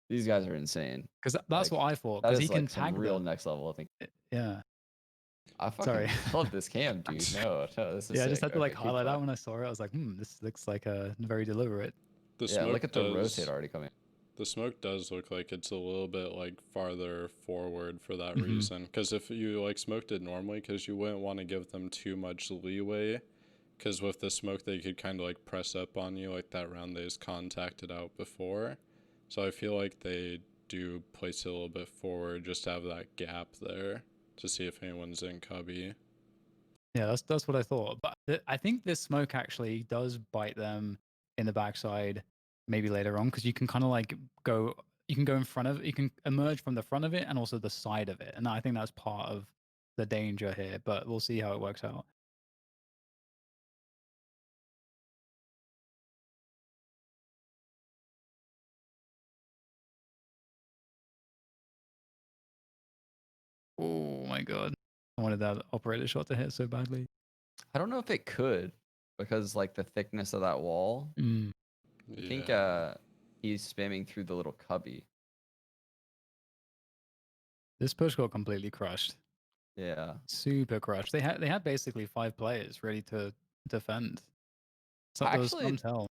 [SPEAKER 2] these guys are insane.
[SPEAKER 1] Because that's
[SPEAKER 2] Like
[SPEAKER 1] what I thought.
[SPEAKER 2] that
[SPEAKER 1] Because he
[SPEAKER 2] is
[SPEAKER 1] can
[SPEAKER 2] like some
[SPEAKER 1] tag
[SPEAKER 2] real
[SPEAKER 1] them.
[SPEAKER 2] next level. I think
[SPEAKER 1] Yeah.
[SPEAKER 2] I
[SPEAKER 1] Sorry.
[SPEAKER 2] fucking love this cam, dude. No, this is
[SPEAKER 1] Yeah, I just
[SPEAKER 2] sick.
[SPEAKER 1] had to like
[SPEAKER 2] Okay, keep
[SPEAKER 1] highlight
[SPEAKER 2] going.
[SPEAKER 1] that when I saw it. I was like, this looks like a very deliberate.
[SPEAKER 3] the
[SPEAKER 2] Yeah, look
[SPEAKER 3] smoke
[SPEAKER 2] at the rotate
[SPEAKER 3] does.
[SPEAKER 2] already coming.
[SPEAKER 3] The smoke does look like it's a little bit like farther forward for that
[SPEAKER 1] Mhm.
[SPEAKER 3] reason. Because if you like smoked it normally, because you wouldn't want to give them too much leeway. Because with the smoke, they could kind of like press up on you like that round they just contacted out before. So I feel like they do place it a little bit forward just to have that gap there to see if anyone's in cubby.
[SPEAKER 1] Yeah, that's what I thought. But I think this smoke actually does bite them in the backside maybe later on, because you can kind of like go. You can go in front of. You can emerge from the front of it and also the side of it, and I think that's part of the danger here. But we'll see how it works out. Oh my god. I wanted that operator shot to hit so badly.
[SPEAKER 2] I don't know if it could because like the thickness of that wall.
[SPEAKER 1] Mm.
[SPEAKER 2] I think
[SPEAKER 3] Yeah.
[SPEAKER 2] he's spamming through the little cubby.
[SPEAKER 1] This push got completely crushed.
[SPEAKER 2] Yeah.
[SPEAKER 1] Super crushed. They had basically 5 players ready to defend. So there was some
[SPEAKER 2] Actually,
[SPEAKER 1] tell.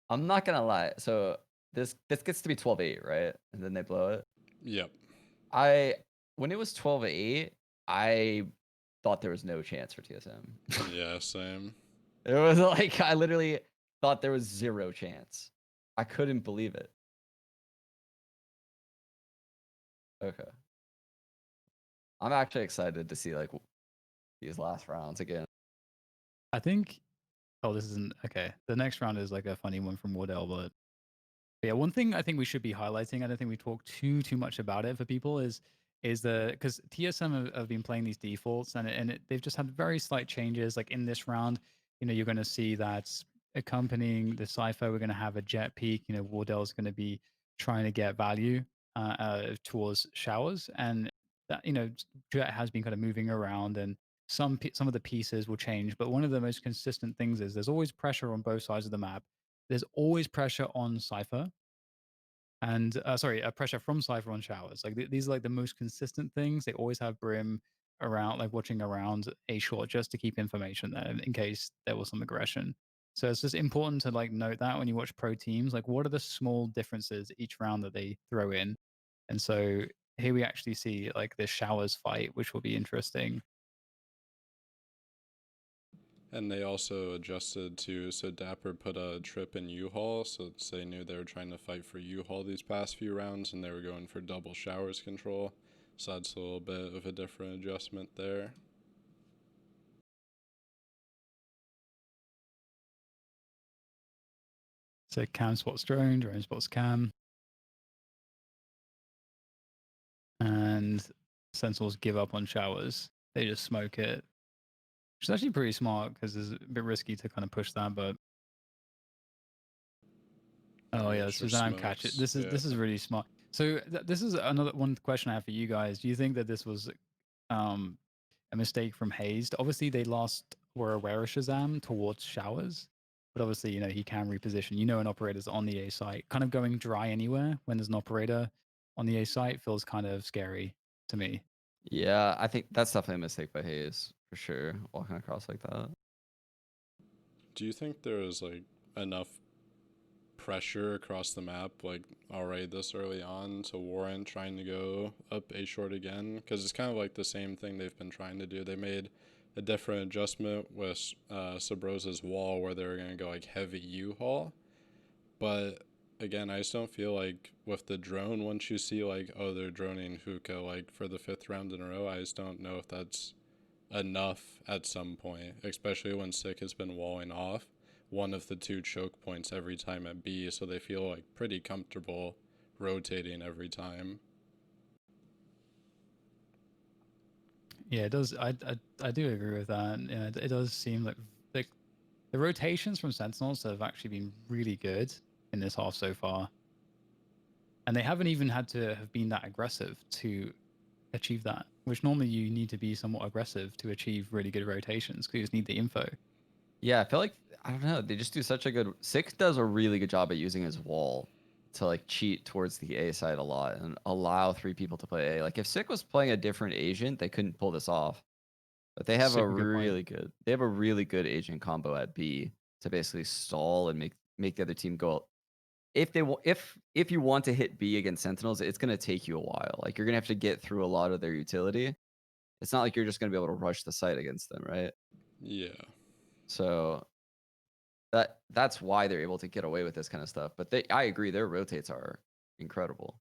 [SPEAKER 2] I'm not gonna lie. So this gets to be 12-8, right? And then they blow it.
[SPEAKER 3] Yep.
[SPEAKER 2] When it was 12-8, I thought there was no chance for TSM.
[SPEAKER 3] Yeah, same.
[SPEAKER 2] It was like I literally thought there was zero chance. I couldn't believe it. Okay. I'm actually excited to see like these last rounds again.
[SPEAKER 1] I think. Oh, this isn't okay. The next round is like a funny one from Wardell, but yeah, one thing I think we should be highlighting. I don't think we talk too much about it for people is the, because TSM have been playing these defaults, and they've just had very slight changes. Like in this round, you're going to see that accompanying the cipher, we're going to have a jet peak. Wardell's going to be trying to get value towards showers, and that jet has been kind of moving around, and some of the pieces will change. But one of the most consistent things is there's always pressure on both sides of the map. There's always pressure on Cypher, and pressure from Cypher on showers. Like these are like the most consistent things. They always have Brim around, like watching around a short, just to keep information there in case there was some aggression. So it's just important to like note that when you watch pro teams, like what are the small differences each round that they throw in. And so here we actually see like this showers fight, which will be interesting.
[SPEAKER 3] And they also adjusted too, so Dapper put a trip in U-Haul, so they knew they were trying to fight for U-Haul these past few rounds, and they were going for double showers control. So that's a little bit of a different adjustment there.
[SPEAKER 1] So cam spots drone spots cam. And Sentinels give up on showers. They just smoke it. Which is actually pretty smart because it's a bit risky to kind of push that, but oh yeah,
[SPEAKER 3] Extra
[SPEAKER 1] Shazam catch it.
[SPEAKER 3] smokes,
[SPEAKER 1] This is
[SPEAKER 3] yeah.
[SPEAKER 1] really smart. So this is another one question I have for you guys. Do you think that this was um a mistake from Hazed? Obviously, they were aware of Shazam towards showers, but obviously, he can reposition. An operator's on the A site, kind of going dry anywhere when there's an operator on the A site feels kind of scary to me.
[SPEAKER 2] Yeah, I think that's definitely a mistake by Hayes for sure. Walking across like that.
[SPEAKER 3] Do you think there was like enough pressure across the map, like already this early on, to warrant trying to go up A short again? Because it's kind of like the same thing they've been trying to do. They made a different adjustment with Sabrosa's wall where they were going to go like heavy U-Haul. But again, I just don't feel like with the drone, once you see like, oh, they're droning hookah like for the 5th round in a row, I just don't know if that's enough at some point, especially when Sick has been walling off one of the 2 choke points every time at B, so they feel like pretty comfortable rotating every time.
[SPEAKER 1] Yeah, it does. I do agree with that. Yeah, it does seem like the rotations from Sentinels have actually been really good in this half so far, and they haven't even had to have been that aggressive to achieve that. Which normally you need to be somewhat aggressive to achieve really good rotations because you just need the info.
[SPEAKER 2] Yeah, I feel like I don't know. They just do such a good. Six does a really good job at using his wall to like cheat towards the A side a lot and allow 3 people to play A. Like if Sick was playing a different agent, they couldn't pull this off. But they have a
[SPEAKER 1] Super good point.
[SPEAKER 2] really good agent combo at B to basically stall and make the other team go. If you want to hit B against Sentinels, it's gonna take you a while. Like you're gonna have to get through a lot of their utility. It's not like you're just gonna be able to rush the site against them, right?
[SPEAKER 3] Yeah.
[SPEAKER 2] So that's why they're able to get away with this kind of stuff. But I agree, their rotates are incredible.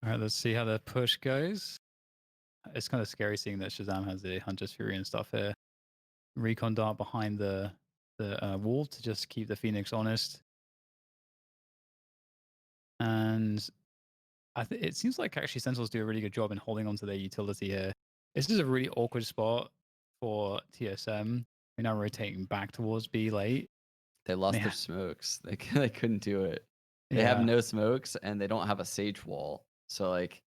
[SPEAKER 1] All right, let's see how the push goes. It's kind of scary seeing that Shazam has the Hunter's Fury and stuff here. Recon dart behind the wall to just keep the Phoenix honest. And it seems like actually Sentinels do a really good job in holding onto their utility here. This is a really awkward spot for TSM. We're now rotating back towards B late.
[SPEAKER 2] They lost their smokes. They couldn't do it. They have no smokes and they don't have a sage wall. So like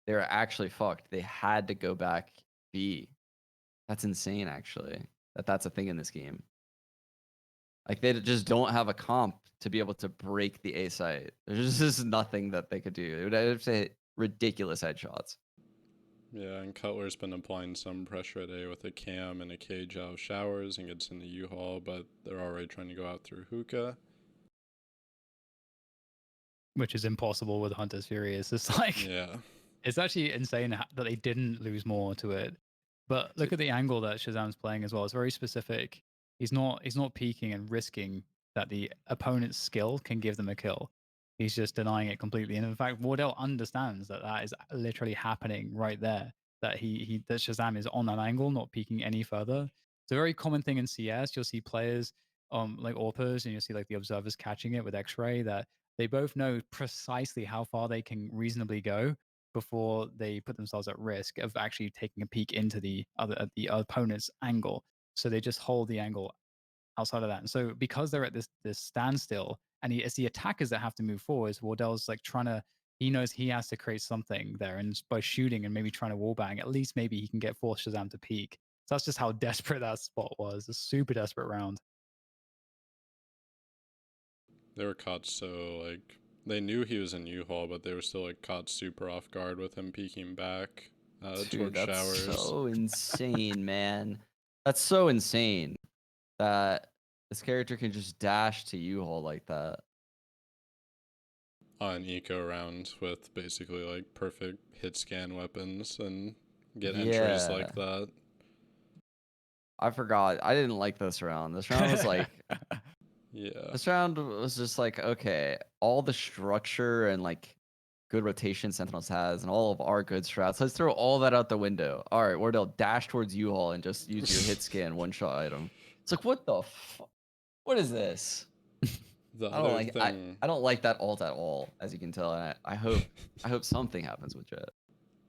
[SPEAKER 2] they're actually fucked. They had to go back B. That's insane actually. That's a thing in this game. Like they just don't have a comp to be able to break the A site. There's just nothing that they could do. It would have to hit ridiculous headshots.
[SPEAKER 3] Yeah, and Cutler's been applying some pressure at A with a cam and a cage out of showers and gets in the U-Haul, but they're already trying to go out through hookah.
[SPEAKER 1] Which is impossible with Hunter's Fury. It's just like,
[SPEAKER 3] Yeah.
[SPEAKER 1] it's actually insane that they didn't lose more to it. But look at the angle that Shazam's playing as well. It's very specific. He's not peeking and risking that the opponent's skill can give them a kill. He's just denying it completely. And in fact, Wardell understands that that is literally happening right there. That that Shazam is on that angle, not peeking any further. It's a very common thing in CS. You'll see players like AWPers, and you'll see like the observers catching it with X-ray, that they both know precisely how far they can reasonably go before they put themselves at risk of actually taking a peek into the opponent's angle. So they just hold the angle outside of that. And so because they're at this standstill, and it's the attackers that have to move forwards, Wardell's like trying to. He knows he has to create something there, and by shooting and maybe trying to wallbang, at least maybe he can get force Shazam to peak. So that's just how desperate that spot was. A super desperate round.
[SPEAKER 3] They were caught so, like, they knew he was in U-Haul, but they were still, like, caught super off guard with him peeking back
[SPEAKER 2] Dude,
[SPEAKER 3] towards
[SPEAKER 2] that's
[SPEAKER 3] showers.
[SPEAKER 2] so insane, man. That's so insane that this character can just dash to U-Haul like that.
[SPEAKER 3] On eco round with basically, like, perfect hit scan weapons and get entries
[SPEAKER 2] Yeah.
[SPEAKER 3] like that.
[SPEAKER 2] I forgot. I didn't like this round. This round was like
[SPEAKER 3] Yeah.
[SPEAKER 2] this round was just like, okay, all the structure and like good rotation Sentinels has and all of our good strats. Let's throw all that out the window. All right, Wardell, dash towards U-Haul and just use your hit scan one-shot item. It's like, what the what is this?
[SPEAKER 3] The
[SPEAKER 2] I don't
[SPEAKER 3] other
[SPEAKER 2] like
[SPEAKER 3] thing,
[SPEAKER 2] I don't like that ult at all, as you can tell. And I hope something happens with Jet.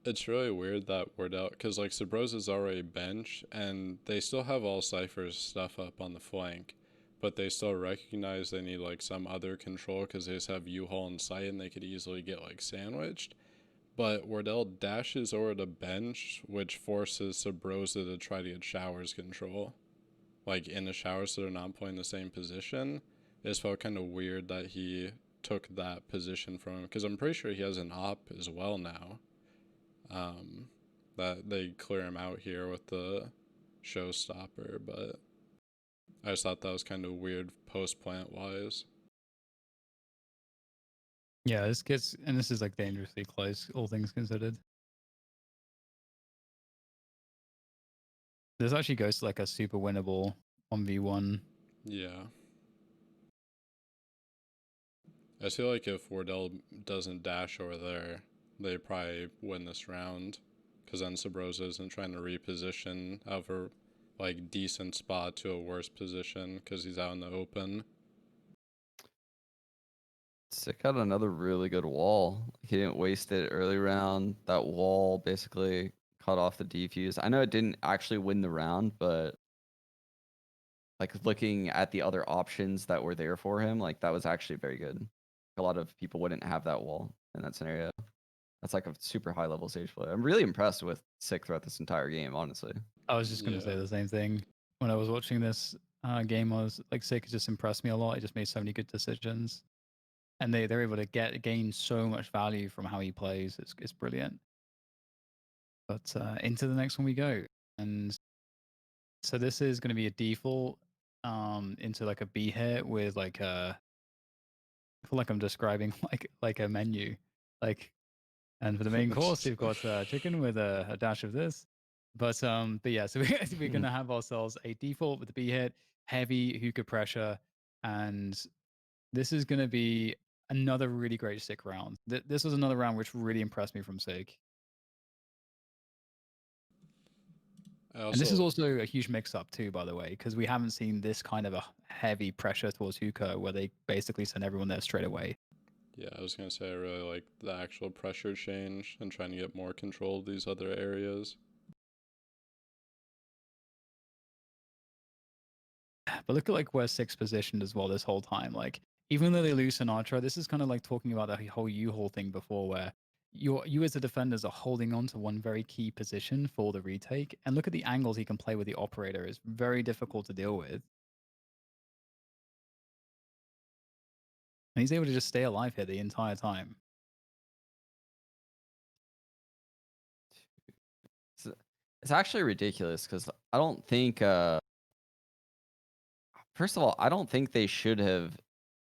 [SPEAKER 3] it's really weird that word out because like Sabros is already bench and they still have all Cypher's stuff up on the flank, but they still recognize they need like some other control because they just have U-Haul in sight and they could easily get like sandwiched. But Wardell dashes over to bench, which forces Sabrosa to try to get showers control, like in the shower, so they're not playing the same position. It just felt kind of weird that he took that position from him because I'm pretty sure he has an op as well now. That they clear him out here with the showstopper, but I just thought that was kind of weird post plant wise.
[SPEAKER 1] Yeah, this is like dangerously close, all things considered. This actually goes to like a super winnable 1v1.
[SPEAKER 3] Yeah. I feel like if Wardell doesn't dash over there, they probably win this round. Because then Sabrosa isn't trying to reposition out of a like decent spot to a worse position because he's out in the open.
[SPEAKER 2] Sick had another really good wall. He didn't waste it early round. That wall basically cut off the defuse. I know it didn't actually win the round, but like looking at the other options that were there for him, like that was actually very good. A lot of people wouldn't have that wall in that scenario. That's like a super high level stage play. I'm really impressed with Sick throughout this entire game, honestly.
[SPEAKER 1] I was just gonna say
[SPEAKER 3] Yeah.
[SPEAKER 1] the same thing when I was watching this game. I was like, Sick just impressed me a lot. He just made so many good decisions, and they're able to gain so much value from how he plays. It's brilliant. But into the next one we go, and so this is going to be a default into like a B hit with like a I feel like I'm describing like a menu, like. And for the main course, you've got chicken with a dash of this. But yeah, so we're gonna have ourselves a default with the B hit, heavy hookah pressure, and this is gonna be another really great Sick round. This was another round which really impressed me from Sick.
[SPEAKER 3] I
[SPEAKER 1] And this is
[SPEAKER 3] also,
[SPEAKER 1] also a huge mix-up too, by the way, because we haven't seen this kind of a heavy pressure towards hookah where they basically send everyone there straight away.
[SPEAKER 3] yeah, I was going to say I really like the actual pressure change and trying to get more control of these other areas.
[SPEAKER 1] But look at like where Six positioned as well this whole time. Like even though they lose Sinatra, this is kind of like talking about the whole U-Haul thing before, where you as the defenders are holding on to one very key position for the retake. And look at the angles he can play with the operator. It's very difficult to deal with. And he's able to just stay alive here the entire time.
[SPEAKER 2] It's actually ridiculous because I don't think first of all, I don't think they should have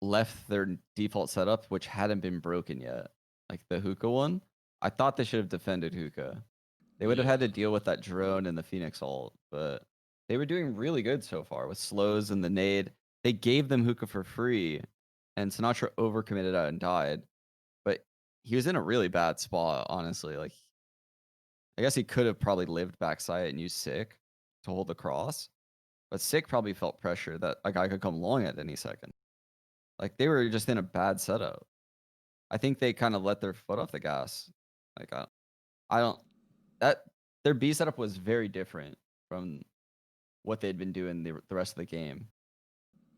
[SPEAKER 2] left their default setup, which hadn't been broken yet. Like the hookah one. I thought they should have defended hookah. They would have had
[SPEAKER 3] Yeah.
[SPEAKER 2] to deal with that drone and the Phoenix ult, but they were doing really good so far with slows and the nade. They gave them hookah for free, and Sinatra overcommitted out and died. But he was in a really bad spot, honestly. Like, I guess he could have probably lived backside and used Sick to hold the cross, but Sick probably felt pressure that a guy could come long at any second. Like, they were just in a bad setup. I think they kind of let their foot off the gas. Like, I don't that their B setup was very different from what they'd been doing the rest of the game.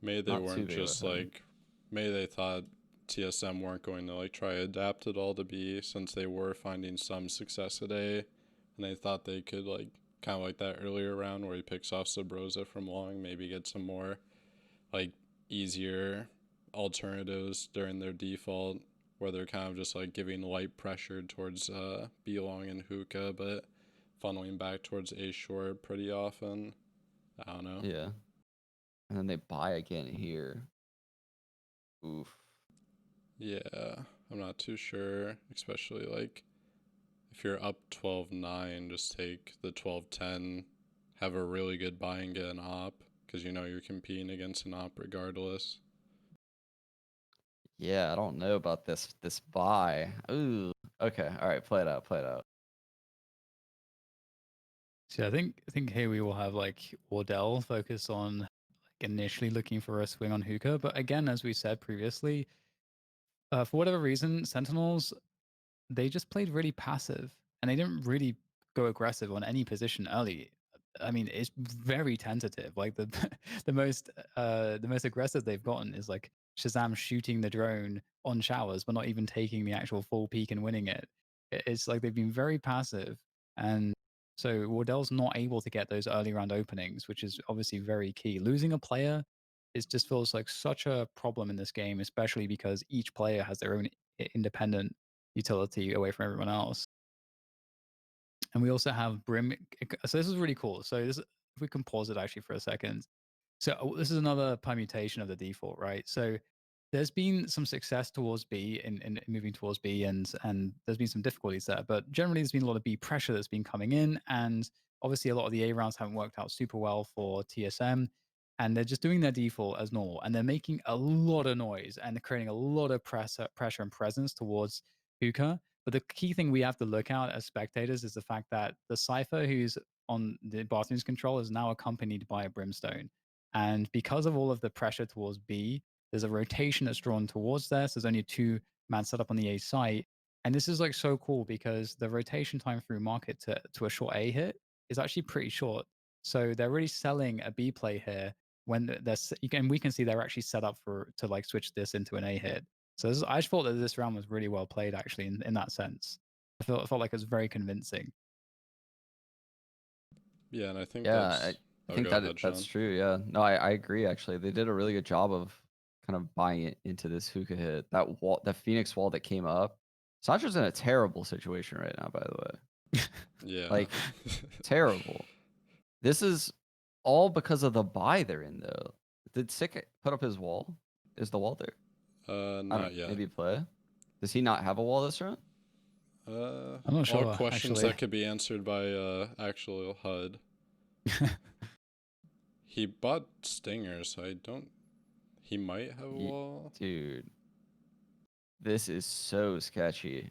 [SPEAKER 3] Maybe they
[SPEAKER 2] Not too
[SPEAKER 3] weren't
[SPEAKER 2] big of a
[SPEAKER 3] just
[SPEAKER 2] thing.
[SPEAKER 3] like, maybe they thought TSM weren't going to like try to adapt it all to B since they were finding some success today, and they thought they could like kind of like that earlier round where he picks off Sabrosa from long, maybe get some more like easier alternatives during their default where they're kind of just like giving light pressure towards B long and hookah, but funneling back towards A short pretty often. I don't know.
[SPEAKER 2] Yeah. And then they buy again here. Oof.
[SPEAKER 3] Yeah, I'm not too sure, especially like if you're up 12-9, just take the 12-10 have a really good buy and get an op, because you know you're competing against an op regardless.
[SPEAKER 2] Yeah, I don't know about this buy. Ooh. Okay. All right. Play it out. Play it out.
[SPEAKER 1] So I think here we will have like Wardell focus on like initially looking for a swing on hookah, but again, as we said previously, for whatever reason, Sentinels they just played really passive and they didn't really go aggressive on any position early. I mean, it's very tentative. Like the the most aggressive they've gotten is like Shazam shooting the drone on showers, but not even taking the actual full peak and winning it. It's like they've been very passive, and so Wardell's not able to get those early round openings, which is obviously very key. Losing a player, it just feels like such a problem in this game, especially because each player has their own independent utility away from everyone else. And we also have Brim. So this is really cool. So this, if we can pause it actually for a second. So this is another permutation of the default, right? So there's been some success towards B in moving towards B, and there's been some difficulties there. But generally, there's been a lot of B pressure that's been coming in, and obviously a lot of the A rounds haven't worked out super well for TSM, and they're just doing their default as normal, and they're making a lot of noise and they're creating a lot of pressure and presence towards Hookah. But the key thing we have to look at as spectators is the fact that the Cypher who's on the Barton's control is now accompanied by a Brimstone. And because of all of the pressure towards B, there's a rotation that's drawn towards there. So there's only two man set up on the A site. And this is like so cool because the rotation time through market to a short A hit is actually pretty short. So they're really selling a B play here when we can see they're actually set up to like switch this into an A hit. So I just thought that this round was really well played, actually, in that sense. I felt like it was very convincing.
[SPEAKER 3] Yeah, and I think
[SPEAKER 2] Yeah,
[SPEAKER 3] that's.
[SPEAKER 2] I
[SPEAKER 3] Oh,
[SPEAKER 2] think
[SPEAKER 3] go ahead,
[SPEAKER 2] that's
[SPEAKER 3] Sean.
[SPEAKER 2] true. Yeah. No, I agree. Actually, they did a really good job of kind of buying it into this hookah hit. That wall, that Phoenix wall that came up. Sancho's in a terrible situation right now, by the way.
[SPEAKER 3] Yeah.
[SPEAKER 2] Like terrible. This is all because of the buy they're in, though. Did Sick put up his wall? Is the wall there? I
[SPEAKER 3] Not
[SPEAKER 2] don't.
[SPEAKER 3] yet.
[SPEAKER 2] Maybe play. Does he not have a wall this round?
[SPEAKER 1] I'm not
[SPEAKER 3] All
[SPEAKER 1] sure,
[SPEAKER 3] questions
[SPEAKER 1] actually.
[SPEAKER 3] that could be answered by actual HUD. He bought stingers, so I don't. He might have a wall.
[SPEAKER 2] Dude, this is so sketchy.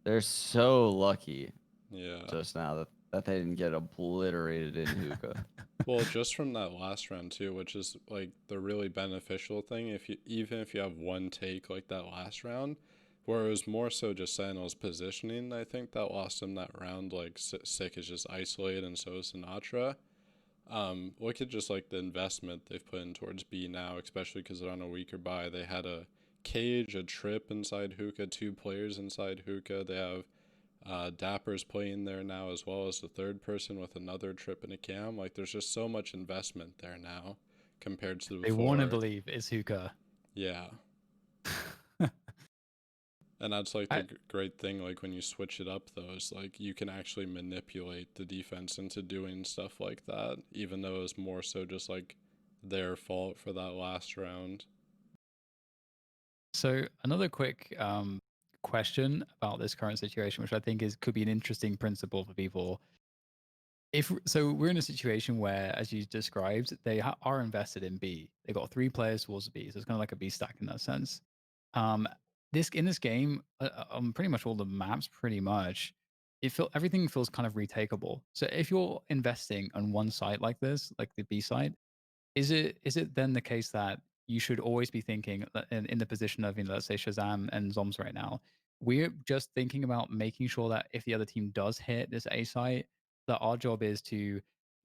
[SPEAKER 2] They're so lucky
[SPEAKER 3] Yeah.
[SPEAKER 2] just now that they didn't get obliterated in hookah.
[SPEAKER 3] Well, just from that last round too, which is like the really beneficial thing. If you even if you have one take like that last round, where it was more so just Sentinel's positioning, I think that lost him that round. Like Sick is just isolated, and so is Sinatra. Look at just like the investment they've put in towards B now, especially because they're on a weaker buy. They had a cage, a trip inside hookah, 2 players inside hookah. They have Dapper's playing there now, as well as the third person with another trip and a cam. Like, there's just so much investment there now compared to
[SPEAKER 1] They
[SPEAKER 3] before.
[SPEAKER 1] want to believe it's hookah.
[SPEAKER 3] Yeah. And that's like the great thing, like when you switch it up though, is like you can actually manipulate the defense into doing stuff like that, even though it's more so just like their fault for that last round.
[SPEAKER 1] So another quick question about this current situation, which I think could be an interesting principle for people. If so, we're in a situation where, as you described, they are invested in B. They got 3 players towards B, so it's kind of like a B stack in that sense. Um, this in this game, on pretty much all the maps, pretty much, everything feels kind of retakeable. So if you're investing on one site like this, like the B site, is it then the case that you should always be thinking in the position of, let's say Shazam and Zoms right now, we're just thinking about making sure that if the other team does hit this A site, that our job is to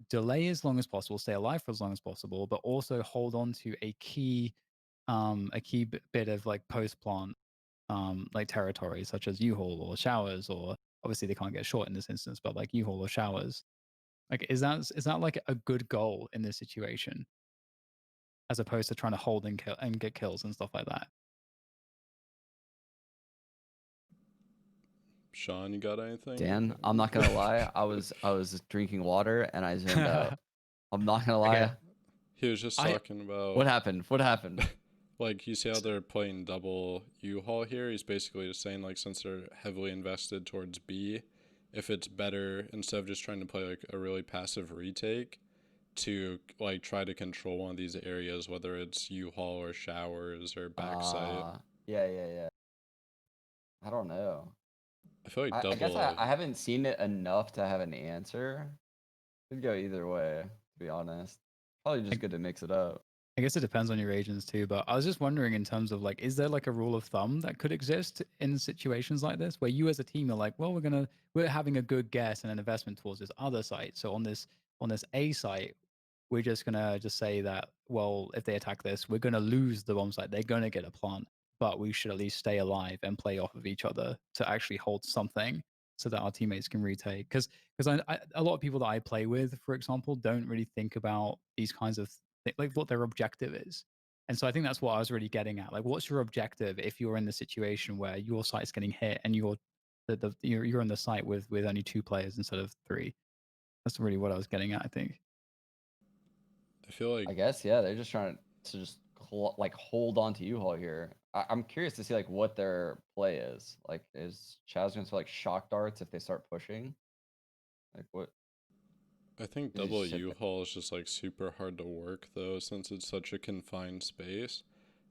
[SPEAKER 1] delay as long as possible, stay alive for as long as possible, but also hold on to a key bit of like post plant like territory, such as U-Haul or showers, or obviously they can't get short in this instance, but like U-Haul or showers. Like, is that like a good goal in this situation, as opposed to trying to hold and kill and get kills and stuff like that?
[SPEAKER 3] Sean, you got anything?
[SPEAKER 2] Dan, I'm not gonna lie. I was drinking water and I zoned out. I'm not gonna lie.
[SPEAKER 1] Okay.
[SPEAKER 3] He was just talking about
[SPEAKER 2] What happened? What happened?
[SPEAKER 3] like you see how they're playing double U-Haul here. He's basically just saying like since they're heavily invested towards B, if it's better, instead of just trying to play like a really passive retake, to like try to control one of these areas, whether it's U-Haul or showers or backside.
[SPEAKER 2] Yeah. I don't know.
[SPEAKER 3] I feel like
[SPEAKER 2] I guess
[SPEAKER 3] double
[SPEAKER 2] I haven't seen it enough to have an answer. Could go either way, to be honest. Probably just good to mix it up.
[SPEAKER 1] I guess it depends on your agents too, but I was just wondering in terms of like, is there like a rule of thumb that could exist in situations like this where you as a team are like, well, we're having a good guess and an investment towards this other site. So on this A site, we're just gonna just say that, well, if they attack this, we're gonna lose the bomb site. They're gonna get a plant, but we should at least stay alive and play off of each other to actually hold something so that our teammates can retake. Because a lot of people that I play with, for example, don't really think about these kinds of like what their objective is. And so I think that's what I was really getting at. Like, what's your objective if you're in the situation where your site's getting hit and you're on the site with only 2 players instead of 3? That's really what I was getting at, I think.
[SPEAKER 3] I feel like
[SPEAKER 2] I guess, yeah, they're just trying to just like hold on to U-Haul here. I'm curious to see like what their play is. Like, is Chaz going to like shock darts if they start pushing? Like, what
[SPEAKER 3] I think
[SPEAKER 2] does he
[SPEAKER 3] double
[SPEAKER 2] just sit there?
[SPEAKER 3] U-Haul is just like super hard to work though, since it's such a confined space.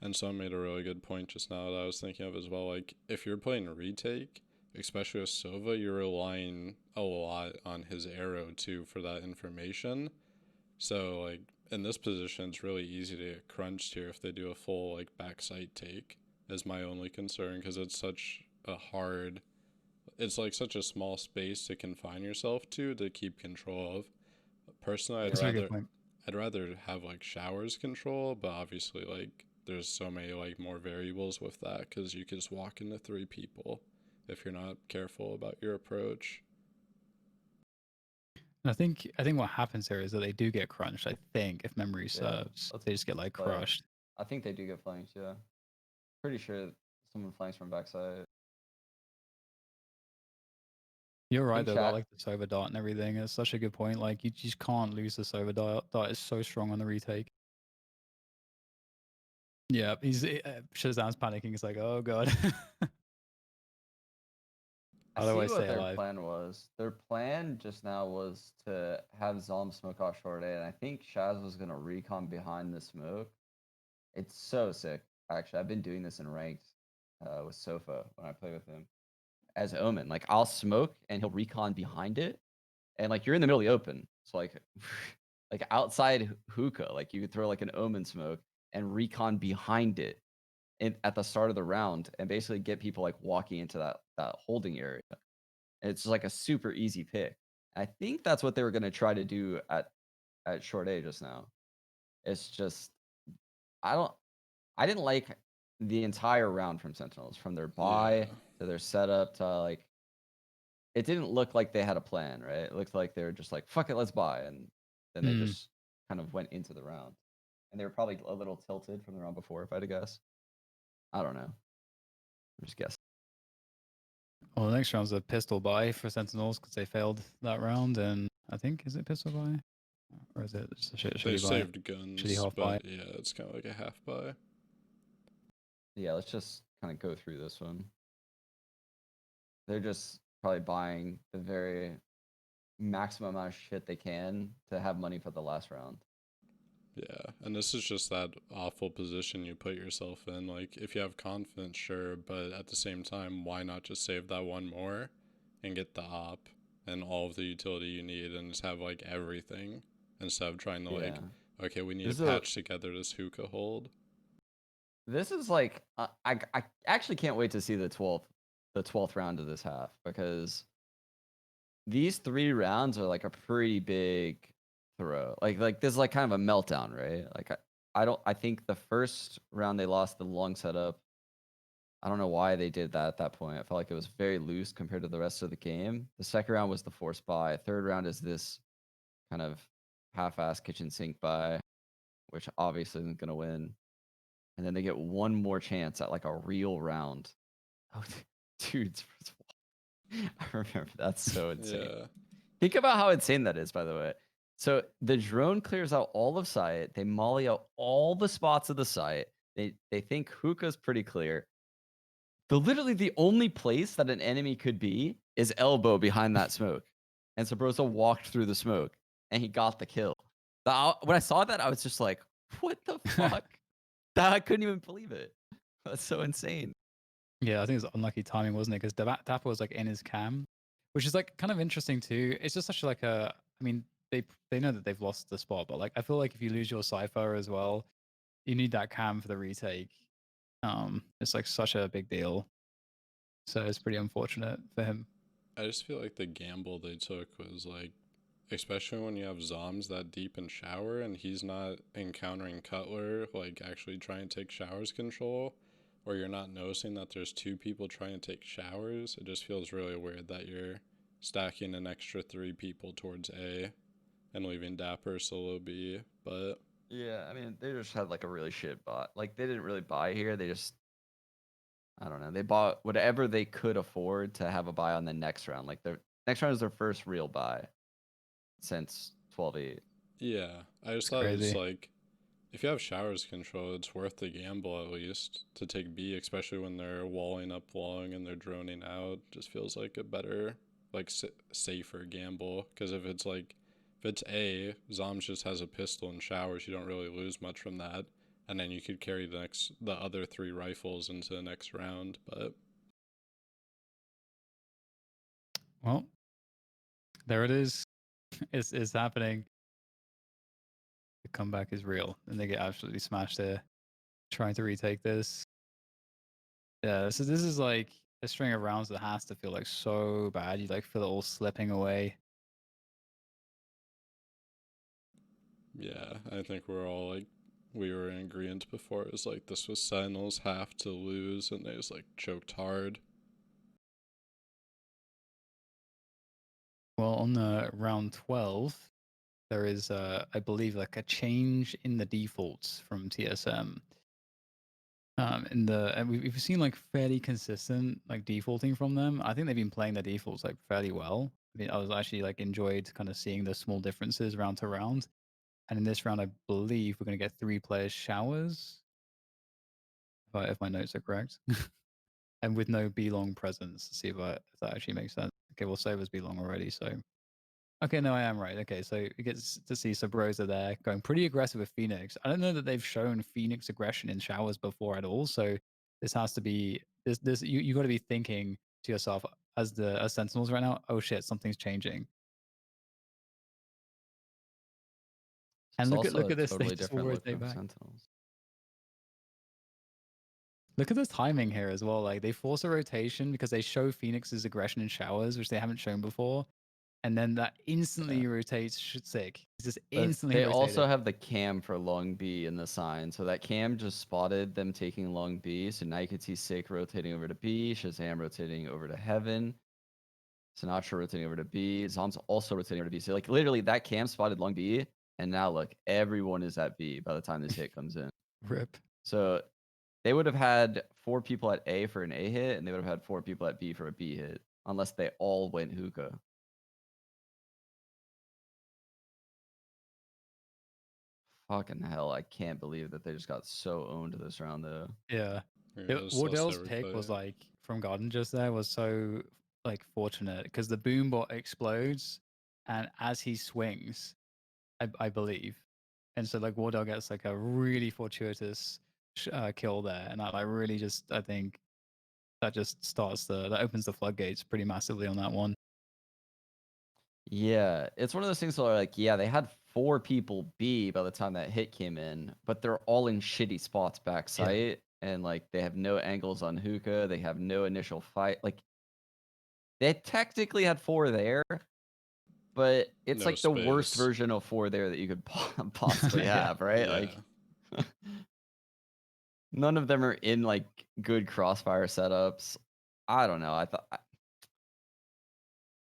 [SPEAKER 3] And someone made a really good point just now that I was thinking of as well. Like, if you're playing retake, especially with Sova, you're relying a lot on his arrow too for that information. So like in this position, it's really easy to get crunched here if they do a full like backside take. Is my only concern, because it's such a hard, it's like such a small space to confine yourself to keep control of. Personally,
[SPEAKER 2] Yeah,
[SPEAKER 1] That's a really good point.
[SPEAKER 3] I'd rather have like showers control, but obviously like there's so many like more variables with that, because you could just walk into 3 people if you're not careful about your approach.
[SPEAKER 1] And I think what happens here is that they do get crunched, I think, if memory
[SPEAKER 2] yeah.
[SPEAKER 1] serves.
[SPEAKER 2] Let's
[SPEAKER 1] They just get like
[SPEAKER 2] play it.
[SPEAKER 1] crushed.
[SPEAKER 2] I think they do get flanked, yeah. Pretty sure someone flanks from backside.
[SPEAKER 1] You're
[SPEAKER 2] I
[SPEAKER 1] right
[SPEAKER 2] think
[SPEAKER 1] though, about
[SPEAKER 2] chat.
[SPEAKER 1] like the Sova dart and everything. It's such a good point. Like you just can't lose the Sova dart. Dart is so strong on the retake. Yeah, Shazam's panicking. He's like, oh god.
[SPEAKER 2] I
[SPEAKER 1] How do I
[SPEAKER 2] see
[SPEAKER 1] stay
[SPEAKER 2] what their
[SPEAKER 1] alive?
[SPEAKER 2] plan was. Their plan just now was to have Zom smoke off short A, and I think Shaz was gonna recon behind the smoke. It's so sick. Actually, I've been doing this in ranked with Sofa when I play with him as Omen. Like, I'll smoke and he'll recon behind it, and like you're in the middle of the open, so like like outside hookah, like you could throw like an Omen smoke and recon behind it at the start of the round, and basically get people like walking into that holding area. And it's like a super easy pick. I think that's what they were going to try to do at short A just now. It's just I don't I didn't like the entire round from Sentinels, from their buy
[SPEAKER 3] Yeah.
[SPEAKER 2] to their setup to like it didn't look like they had a plan, right? It looked like they were just like, fuck it, let's buy. And then they
[SPEAKER 1] Hmm.
[SPEAKER 2] just kind of went into the round. And they were probably a little tilted from the round before, if I had to guess. I don't know. I'm just guessing.
[SPEAKER 1] Well, the next round's a pistol buy for Sentinels because they failed that round, and I think is it pistol buy or is it just a
[SPEAKER 3] They
[SPEAKER 1] shitty buy,
[SPEAKER 3] saved
[SPEAKER 1] shitty
[SPEAKER 3] guns,
[SPEAKER 1] half buy?
[SPEAKER 3] but yeah, it's kind of like a half buy.
[SPEAKER 2] Yeah, let's just kind of go through this one. They're just probably buying the very maximum amount of shit they can to have money for the last round.
[SPEAKER 3] Yeah, and this is just that awful position you put yourself in. Like, if you have confidence, sure, but at the same time, why not just save that one more and get the op and all of the utility you need and just have like everything, instead of trying to
[SPEAKER 2] Yeah.
[SPEAKER 3] like, okay, we need
[SPEAKER 2] This
[SPEAKER 3] to
[SPEAKER 2] is a
[SPEAKER 3] patch together this hookah hold.
[SPEAKER 2] this is like I actually can't wait to see the 12th round of this half, because these 3 rounds are like a pretty big throw. Like this is like kind of a meltdown, right? Like I think the first round they lost the long setup. I don't know why they did that at that point. I felt like it was very loose compared to the rest of the game. The second round was the forced buy. Third round is this kind of half-ass kitchen sink buy, which obviously isn't gonna win. And then they get one more chance at like a real round. Oh, dude, I remember that's so insane.
[SPEAKER 3] Yeah,
[SPEAKER 2] Think about how insane that is, by the way. So the drone clears out all of site. They molly out all the spots of the site. They think hookah's pretty clear. Literally the only place that an enemy could be his elbow behind that smoke. And Sabrosa walked through the smoke and he got the kill. When I saw that, I was just like, what the fuck? I couldn't even believe it. That's so insane.
[SPEAKER 1] Yeah, I think it was unlucky timing, wasn't it? Because Dapper was like in his cam, which is like kind of interesting too. It's just such like a. I mean, they know that they've lost the spot, but like I feel like if you lose your cipher as well, you need that cam for the retake. It's like such a big deal. So it's pretty unfortunate for him.
[SPEAKER 3] I just feel like the gamble they took was like, especially when you have Zoms that deep in shower and he's not encountering Cutler, like actually trying to take showers control, or you're not noticing that there's two people trying to take showers. It just feels really weird that you're stacking an extra 3 people towards A and leaving Dapper solo B. But
[SPEAKER 2] yeah, I mean, they just had like a really shit bot. Like they didn't really buy here. They just, I don't know. They bought whatever they could afford to have a buy on the next round. Like their next round is their first real buy since 12-8.
[SPEAKER 3] yeah, I just
[SPEAKER 1] It's
[SPEAKER 3] thought it was
[SPEAKER 1] crazy.
[SPEAKER 3] like, if you have showers control, it's worth the gamble at least to take B, especially when they're walling up long and they're droning out. Just feels like a better, like safer gamble. Because if it's A, Zoms just has a pistol and showers, you don't really lose much from that. And then you could carry the other 3 rifles into the next round. But
[SPEAKER 1] Well, there it is. It's happening. The comeback is real, and they get absolutely smashed there, trying to retake this. Yeah, so this is like a string of rounds that has to feel like so bad. You like feel it all slipping away.
[SPEAKER 3] yeah, I think we're all like, we were in agreement before. It was like this was Sentinels have to lose, and they just like choked hard.
[SPEAKER 1] Well, on the round 12, there is, I believe, like a change in the defaults from TSM. And we've seen like fairly consistent like defaulting from them. I think they've been playing their defaults like fairly well. I mean, I was actually like enjoyed kind of seeing the small differences round to round. And in this round, I believe we're going to get 3 players showers, if my notes are correct, and with no B long presence. See if that actually makes sense. Okay, well, Sova's B long already, so okay, no, I am right. Okay, so we get to see Sabrosa there going pretty aggressive with Phoenix. I don't know that they've shown Phoenix aggression in showers before at all. So this has to be this you got to be thinking to yourself as Sentinels right now. Oh shit, something's changing. And
[SPEAKER 2] It's also
[SPEAKER 1] look
[SPEAKER 2] a
[SPEAKER 1] at this. They
[SPEAKER 2] totally
[SPEAKER 1] just will
[SPEAKER 2] different look
[SPEAKER 1] rotate
[SPEAKER 2] from
[SPEAKER 1] back.
[SPEAKER 2] Sentinels.
[SPEAKER 1] Look at the timing here as well. Like they force a rotation because they show Phoenix's aggression in showers, which they haven't shown before, and then that instantly
[SPEAKER 2] Yeah.
[SPEAKER 1] rotates sick. It's just
[SPEAKER 2] But
[SPEAKER 1] instantly
[SPEAKER 2] they also
[SPEAKER 1] rotated.
[SPEAKER 2] have the cam for long B in the sign. So that cam just spotted them taking long B. So now you can see Sick rotating over to B, Shazam rotating over to Heaven, Sinatra rotating over to B, Zom's also rotating over to B. So like literally that cam spotted long B. And now look, everyone is at B by the time this hit comes in.
[SPEAKER 1] Rip.
[SPEAKER 2] So they would have had 4 people at A for an A hit, and they would have had 4 people at B for a B hit, unless they all went hookah. Fucking hell, I can't believe that they just got so owned this round, though.
[SPEAKER 1] Yeah.
[SPEAKER 3] Yeah, just lost
[SPEAKER 1] Wardell's
[SPEAKER 3] every
[SPEAKER 1] pick was
[SPEAKER 3] play.
[SPEAKER 1] like from Garden just there was so like fortunate because the boom bot explodes and as he swings, I believe. And so like Wardell gets like a really fortuitous kill there. And I really just, I think that just that opens the floodgates pretty massively on that one.
[SPEAKER 2] Yeah, it's one of those things where, like, yeah, they had 4 people B by the time that hit came in, but they're all in shitty spots back
[SPEAKER 1] Yeah.
[SPEAKER 2] site, and, like, they have no angles on hookah, they have no initial fight. Like, they technically had 4 there, but it's
[SPEAKER 3] No
[SPEAKER 2] like the worst
[SPEAKER 3] space.
[SPEAKER 2] version of 4 there that you could possibly
[SPEAKER 1] Yeah.
[SPEAKER 2] have, right?
[SPEAKER 3] Yeah.
[SPEAKER 2] Like, none of them are in, like, good crossfire setups. I don't know,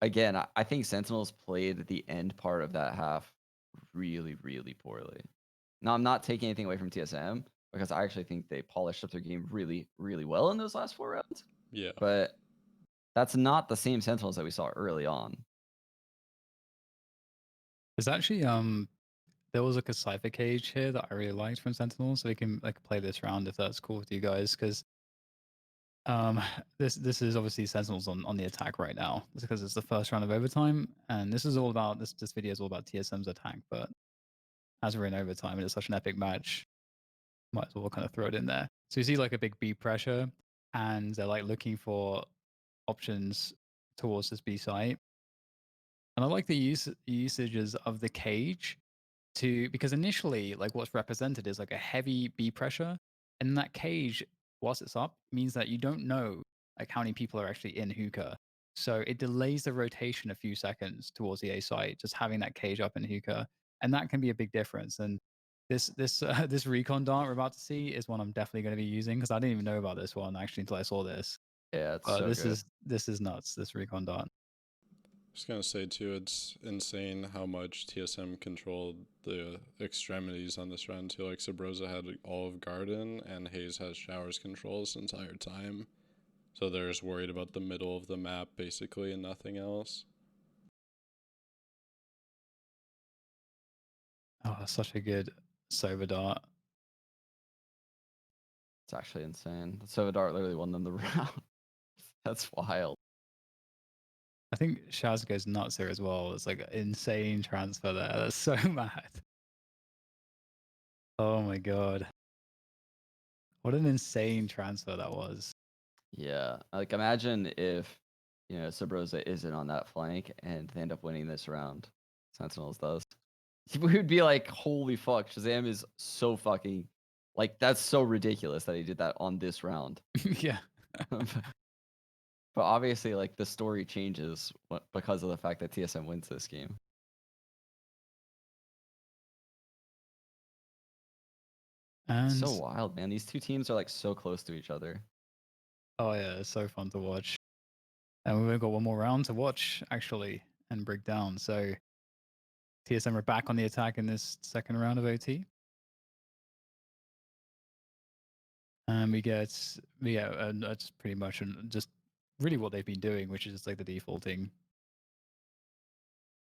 [SPEAKER 2] again, I think Sentinels played the end part of that half really, really poorly. Now, I'm not taking anything away from TSM because I actually think they polished up their game really, really well in those last 4 rounds.
[SPEAKER 3] Yeah.
[SPEAKER 2] But that's not the same Sentinels that we saw early on.
[SPEAKER 1] There's actually there was like a cipher cage here that I really liked from Sentinel, so we can like play this round if that's cool with you guys, because This is obviously Sentinels on the attack right now. It's because it's the first round of overtime, and this is all about this video is all about TSM's attack. But as we're in overtime and it's such an epic match, might as well kind of throw it in there. So you see like a big B pressure, and they're like looking for options towards this B site. And I like the usages of the cage to because initially like what's represented is like a heavy B pressure, and that cage whilst it's up means that you don't know like how many people are actually in hookah. So it delays the rotation a few seconds towards the A site, just having that cage up in hookah, and that can be a big difference. And this recon dart we're about to see is one I'm definitely going to be using because I didn't even know about this one actually until I saw this.
[SPEAKER 2] Yeah, it's
[SPEAKER 1] But
[SPEAKER 2] so good.
[SPEAKER 1] this is nuts. This recon dart.
[SPEAKER 3] Just gonna say too, it's insane how much TSM controlled the extremities on this round too. Like Sabrosa had all of Garden and Hayes has Showers controls the entire time. So they're just worried about the middle of the map basically and nothing else.
[SPEAKER 1] Oh, such a good sober dart.
[SPEAKER 2] It's actually insane. So Dart literally won them the round. That's wild.
[SPEAKER 1] I think Shaz goes nuts here as well. It's like an insane transfer there. That's so mad. Oh my god. What an insane transfer that was.
[SPEAKER 2] Yeah. Like imagine if, Sabrosa isn't on that flank and they end up winning this round. Sentinels does. We would be like, holy fuck, Shazam is so fucking like that's so ridiculous that he did that on this round.
[SPEAKER 1] Yeah.
[SPEAKER 2] But obviously, like the story changes because of the fact that TSM wins this game.
[SPEAKER 1] And
[SPEAKER 2] So wild, man. These two teams are like so close to each other.
[SPEAKER 1] oh yeah, it's so fun to watch. And we've got one more round to watch actually and break down. So TSM are back on the attack in this second round of OT. And we get that's pretty much just really what they've been doing, which is like the defaulting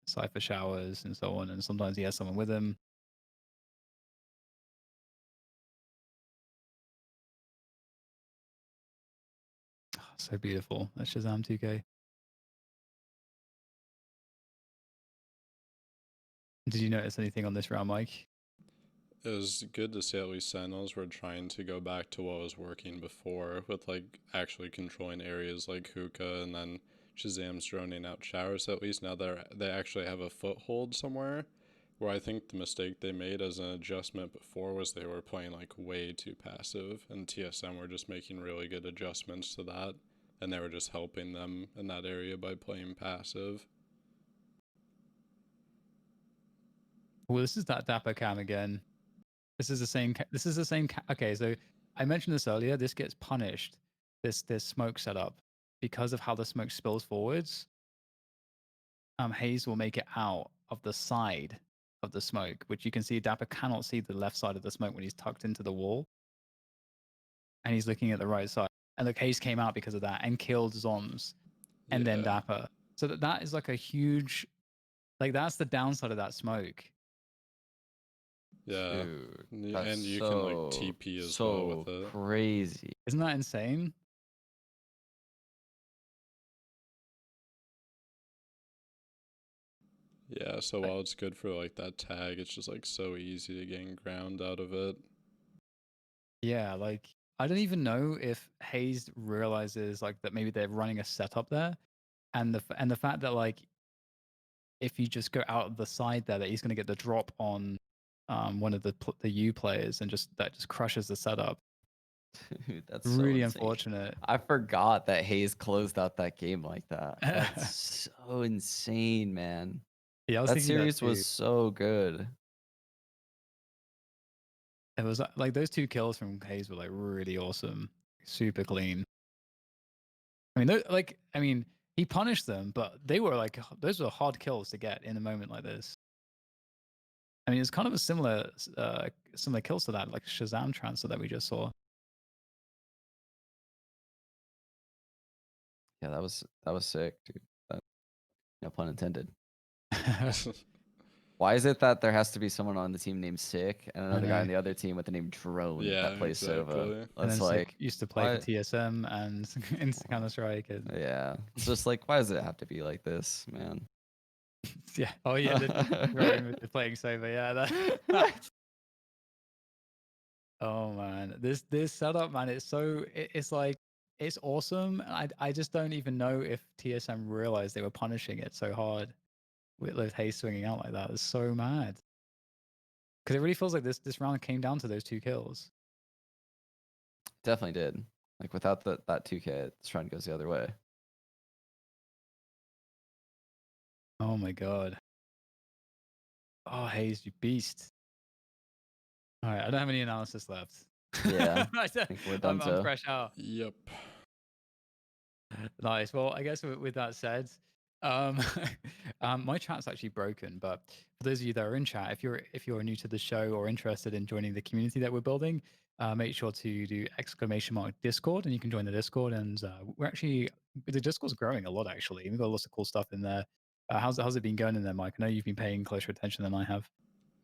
[SPEAKER 1] Cypher showers and so on. And sometimes he has someone with him. So beautiful. That's Shazam 2K. Did you notice anything on this round, Mike?
[SPEAKER 3] It was good to see at least Sentinels were trying to go back to what was working before with like actually controlling areas like hookah and then Shazam's droning out showers. At least now they actually have a foothold somewhere. Where I think the mistake they made as an adjustment before was they were playing like way too passive, and TSM were just making really good adjustments to that, and they were just helping them in that area by playing passive.
[SPEAKER 1] Well, this is that Dapper cam again. This is the same. This is the same. Okay, so I mentioned this earlier. This gets punished. This smoke setup because of how the smoke spills forwards. Hayes will make it out of the side of the smoke, which you can see. Dapper cannot see the left side of the smoke when he's tucked into the wall, and he's looking at the right side. And look, Hayes came out because of that and killed Zoms, and then
[SPEAKER 3] Yeah.
[SPEAKER 1] Dapper. So that is like a huge, like that's the downside of that smoke.
[SPEAKER 3] Yeah.
[SPEAKER 2] Dude, that's
[SPEAKER 3] And you
[SPEAKER 2] so,
[SPEAKER 3] can like TP as well with it.
[SPEAKER 2] crazy.
[SPEAKER 1] Isn't that insane?
[SPEAKER 3] Yeah, so while it's good for like that tag, it's just like so easy to gain ground out of it.
[SPEAKER 1] Yeah, like I don't even know if Hayes realizes like that maybe they're running a setup there, and the fact that like if you just go out of the side there, that he's going to get the drop on one of the U players, and just that just crushes the setup.
[SPEAKER 2] Dude, that's so
[SPEAKER 1] Really
[SPEAKER 2] insane.
[SPEAKER 1] unfortunate.
[SPEAKER 2] I forgot that Hayes closed out that game like that. That's so insane, man.
[SPEAKER 1] Yeah, I was
[SPEAKER 2] That
[SPEAKER 1] thinking that
[SPEAKER 2] series
[SPEAKER 1] too.
[SPEAKER 2] was so good.
[SPEAKER 1] It was like those two kills from Hayes were like really awesome, super clean. I mean, he punished them, but they were like those were hard kills to get in a moment like this. I mean, it's kind of a similar kills to that, like Shazam transfer that we just saw.
[SPEAKER 2] Yeah, that was sick, dude. No pun intended. Why is it that there has to be someone on the team named Sick and
[SPEAKER 1] I
[SPEAKER 2] another guy
[SPEAKER 1] know.
[SPEAKER 2] on the other team with the name Drone
[SPEAKER 3] Yeah,
[SPEAKER 2] that plays Sova?
[SPEAKER 3] exactly.
[SPEAKER 1] And then
[SPEAKER 2] It's
[SPEAKER 1] Sick
[SPEAKER 2] like,
[SPEAKER 1] used to play for
[SPEAKER 2] why?
[SPEAKER 1] TSM and in Counter Strike. And
[SPEAKER 2] Yeah, it's just like, why does it have to be like this, man?
[SPEAKER 1] yeah, oh yeah, the Drone with the playing Sova. Yeah, that. Oh man, this setup, man, it's like it's awesome. I just don't even know if TSM realized they were punishing it so hard with Hayes swinging out like that. It's so mad because it really feels like this round came down to those 2 kills.
[SPEAKER 2] Definitely did. Like without that 2K, this run goes the other way.
[SPEAKER 1] Oh my god. Oh Hayes, you beast. All right, I don't have any analysis left.
[SPEAKER 2] Yeah, I think we're done.
[SPEAKER 1] I'm fresh out.
[SPEAKER 3] Yep.
[SPEAKER 1] Nice. Well, I guess with that said, um, my chat's actually broken. But for those of you that are in chat, if you're new to the show or interested in joining the community that we're building, make sure to do !Discord, and you can join the Discord. And we're actually the Discord's growing a lot. Actually, we've got lots of cool stuff in there. How's it been going in there, Mike? I know you've been paying closer attention than I have.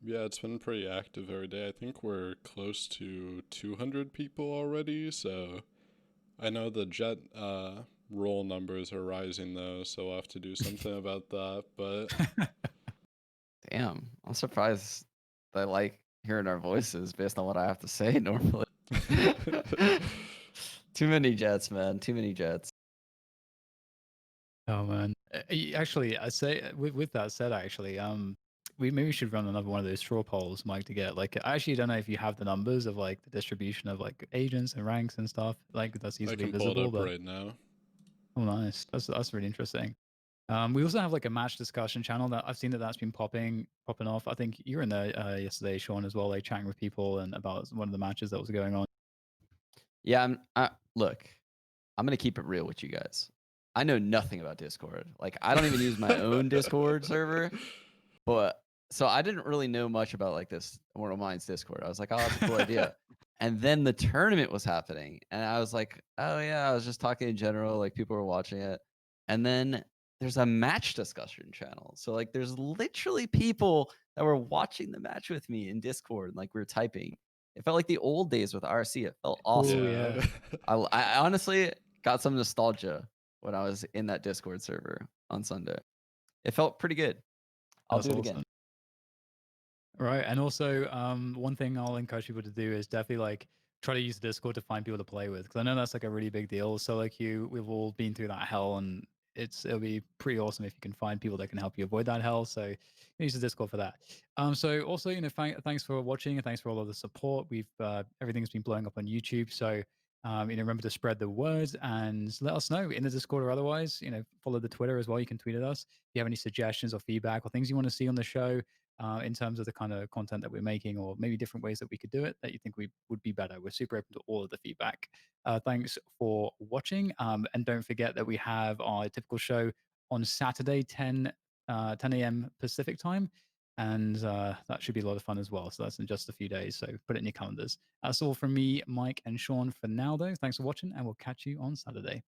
[SPEAKER 3] Yeah, it's been pretty active every day. I think we're close to 200 people already, so I know the Jet roll numbers are rising though, so we'll have to do something about that. But
[SPEAKER 2] Damn, I'm surprised they like hearing our voices based on what I have to say normally. Too many Jets, man. Too many Jets.
[SPEAKER 1] Oh man, actually, I say with that said, actually, we maybe should run another one of those straw polls, Mike, to get like. I actually don't know if you have the numbers of like the distribution of like agents and ranks and stuff. Like that's
[SPEAKER 3] I
[SPEAKER 1] easily
[SPEAKER 3] can pull it
[SPEAKER 1] visible,
[SPEAKER 3] up
[SPEAKER 1] but
[SPEAKER 3] right now.
[SPEAKER 1] oh, nice. That's really interesting. We also have like a match discussion channel that I've seen that's been popping off. I think you were in there yesterday, Sean, as well, like chatting with people and about one of the matches that was going on.
[SPEAKER 2] Yeah, look, I'm gonna keep it real with you guys. I know nothing about Discord. Like, I don't even use my own Discord server. But so I didn't really know much about like this Immortal Minds Discord. I was like, oh, that's a cool idea. And then the tournament was happening, and I was like, oh yeah, I was just talking in general, like people were watching it. And then there's a match discussion channel. So like there's literally people that were watching the match with me in Discord, like we were typing. It felt like the old days with RC. It felt awesome.
[SPEAKER 1] Oh yeah,
[SPEAKER 3] Yeah.
[SPEAKER 2] I honestly got some nostalgia when I was in that Discord server on Sunday. It felt pretty good. I'll
[SPEAKER 1] that's
[SPEAKER 2] do it again.
[SPEAKER 1] awesome. Right. And also, one thing I'll encourage people to do is definitely like try to use Discord to find people to play with. Cause I know that's like a really big deal. So like we've all been through that hell, and it'll be pretty awesome if you can find people that can help you avoid that hell. So use the Discord for that. So also, thanks for watching and thanks for all of the support. We've, everything's been blowing up on YouTube. So, remember to spread the word and let us know in the Discord or otherwise, follow the Twitter as well. You can tweet at us. If you have any suggestions or feedback or things you want to see on the show, in terms of the kind of content that we're making, or maybe different ways that we could do it that you think we would be better. We're super open to all of the feedback. Thanks for watching. And don't forget that we have our typical show on Saturday, 10 a.m. Pacific time. And that should be a lot of fun as well. So that's in just a few days. So put it in your calendars. That's all from me, Mike, and Sean for now, though. Thanks for watching, and we'll catch you on Saturday.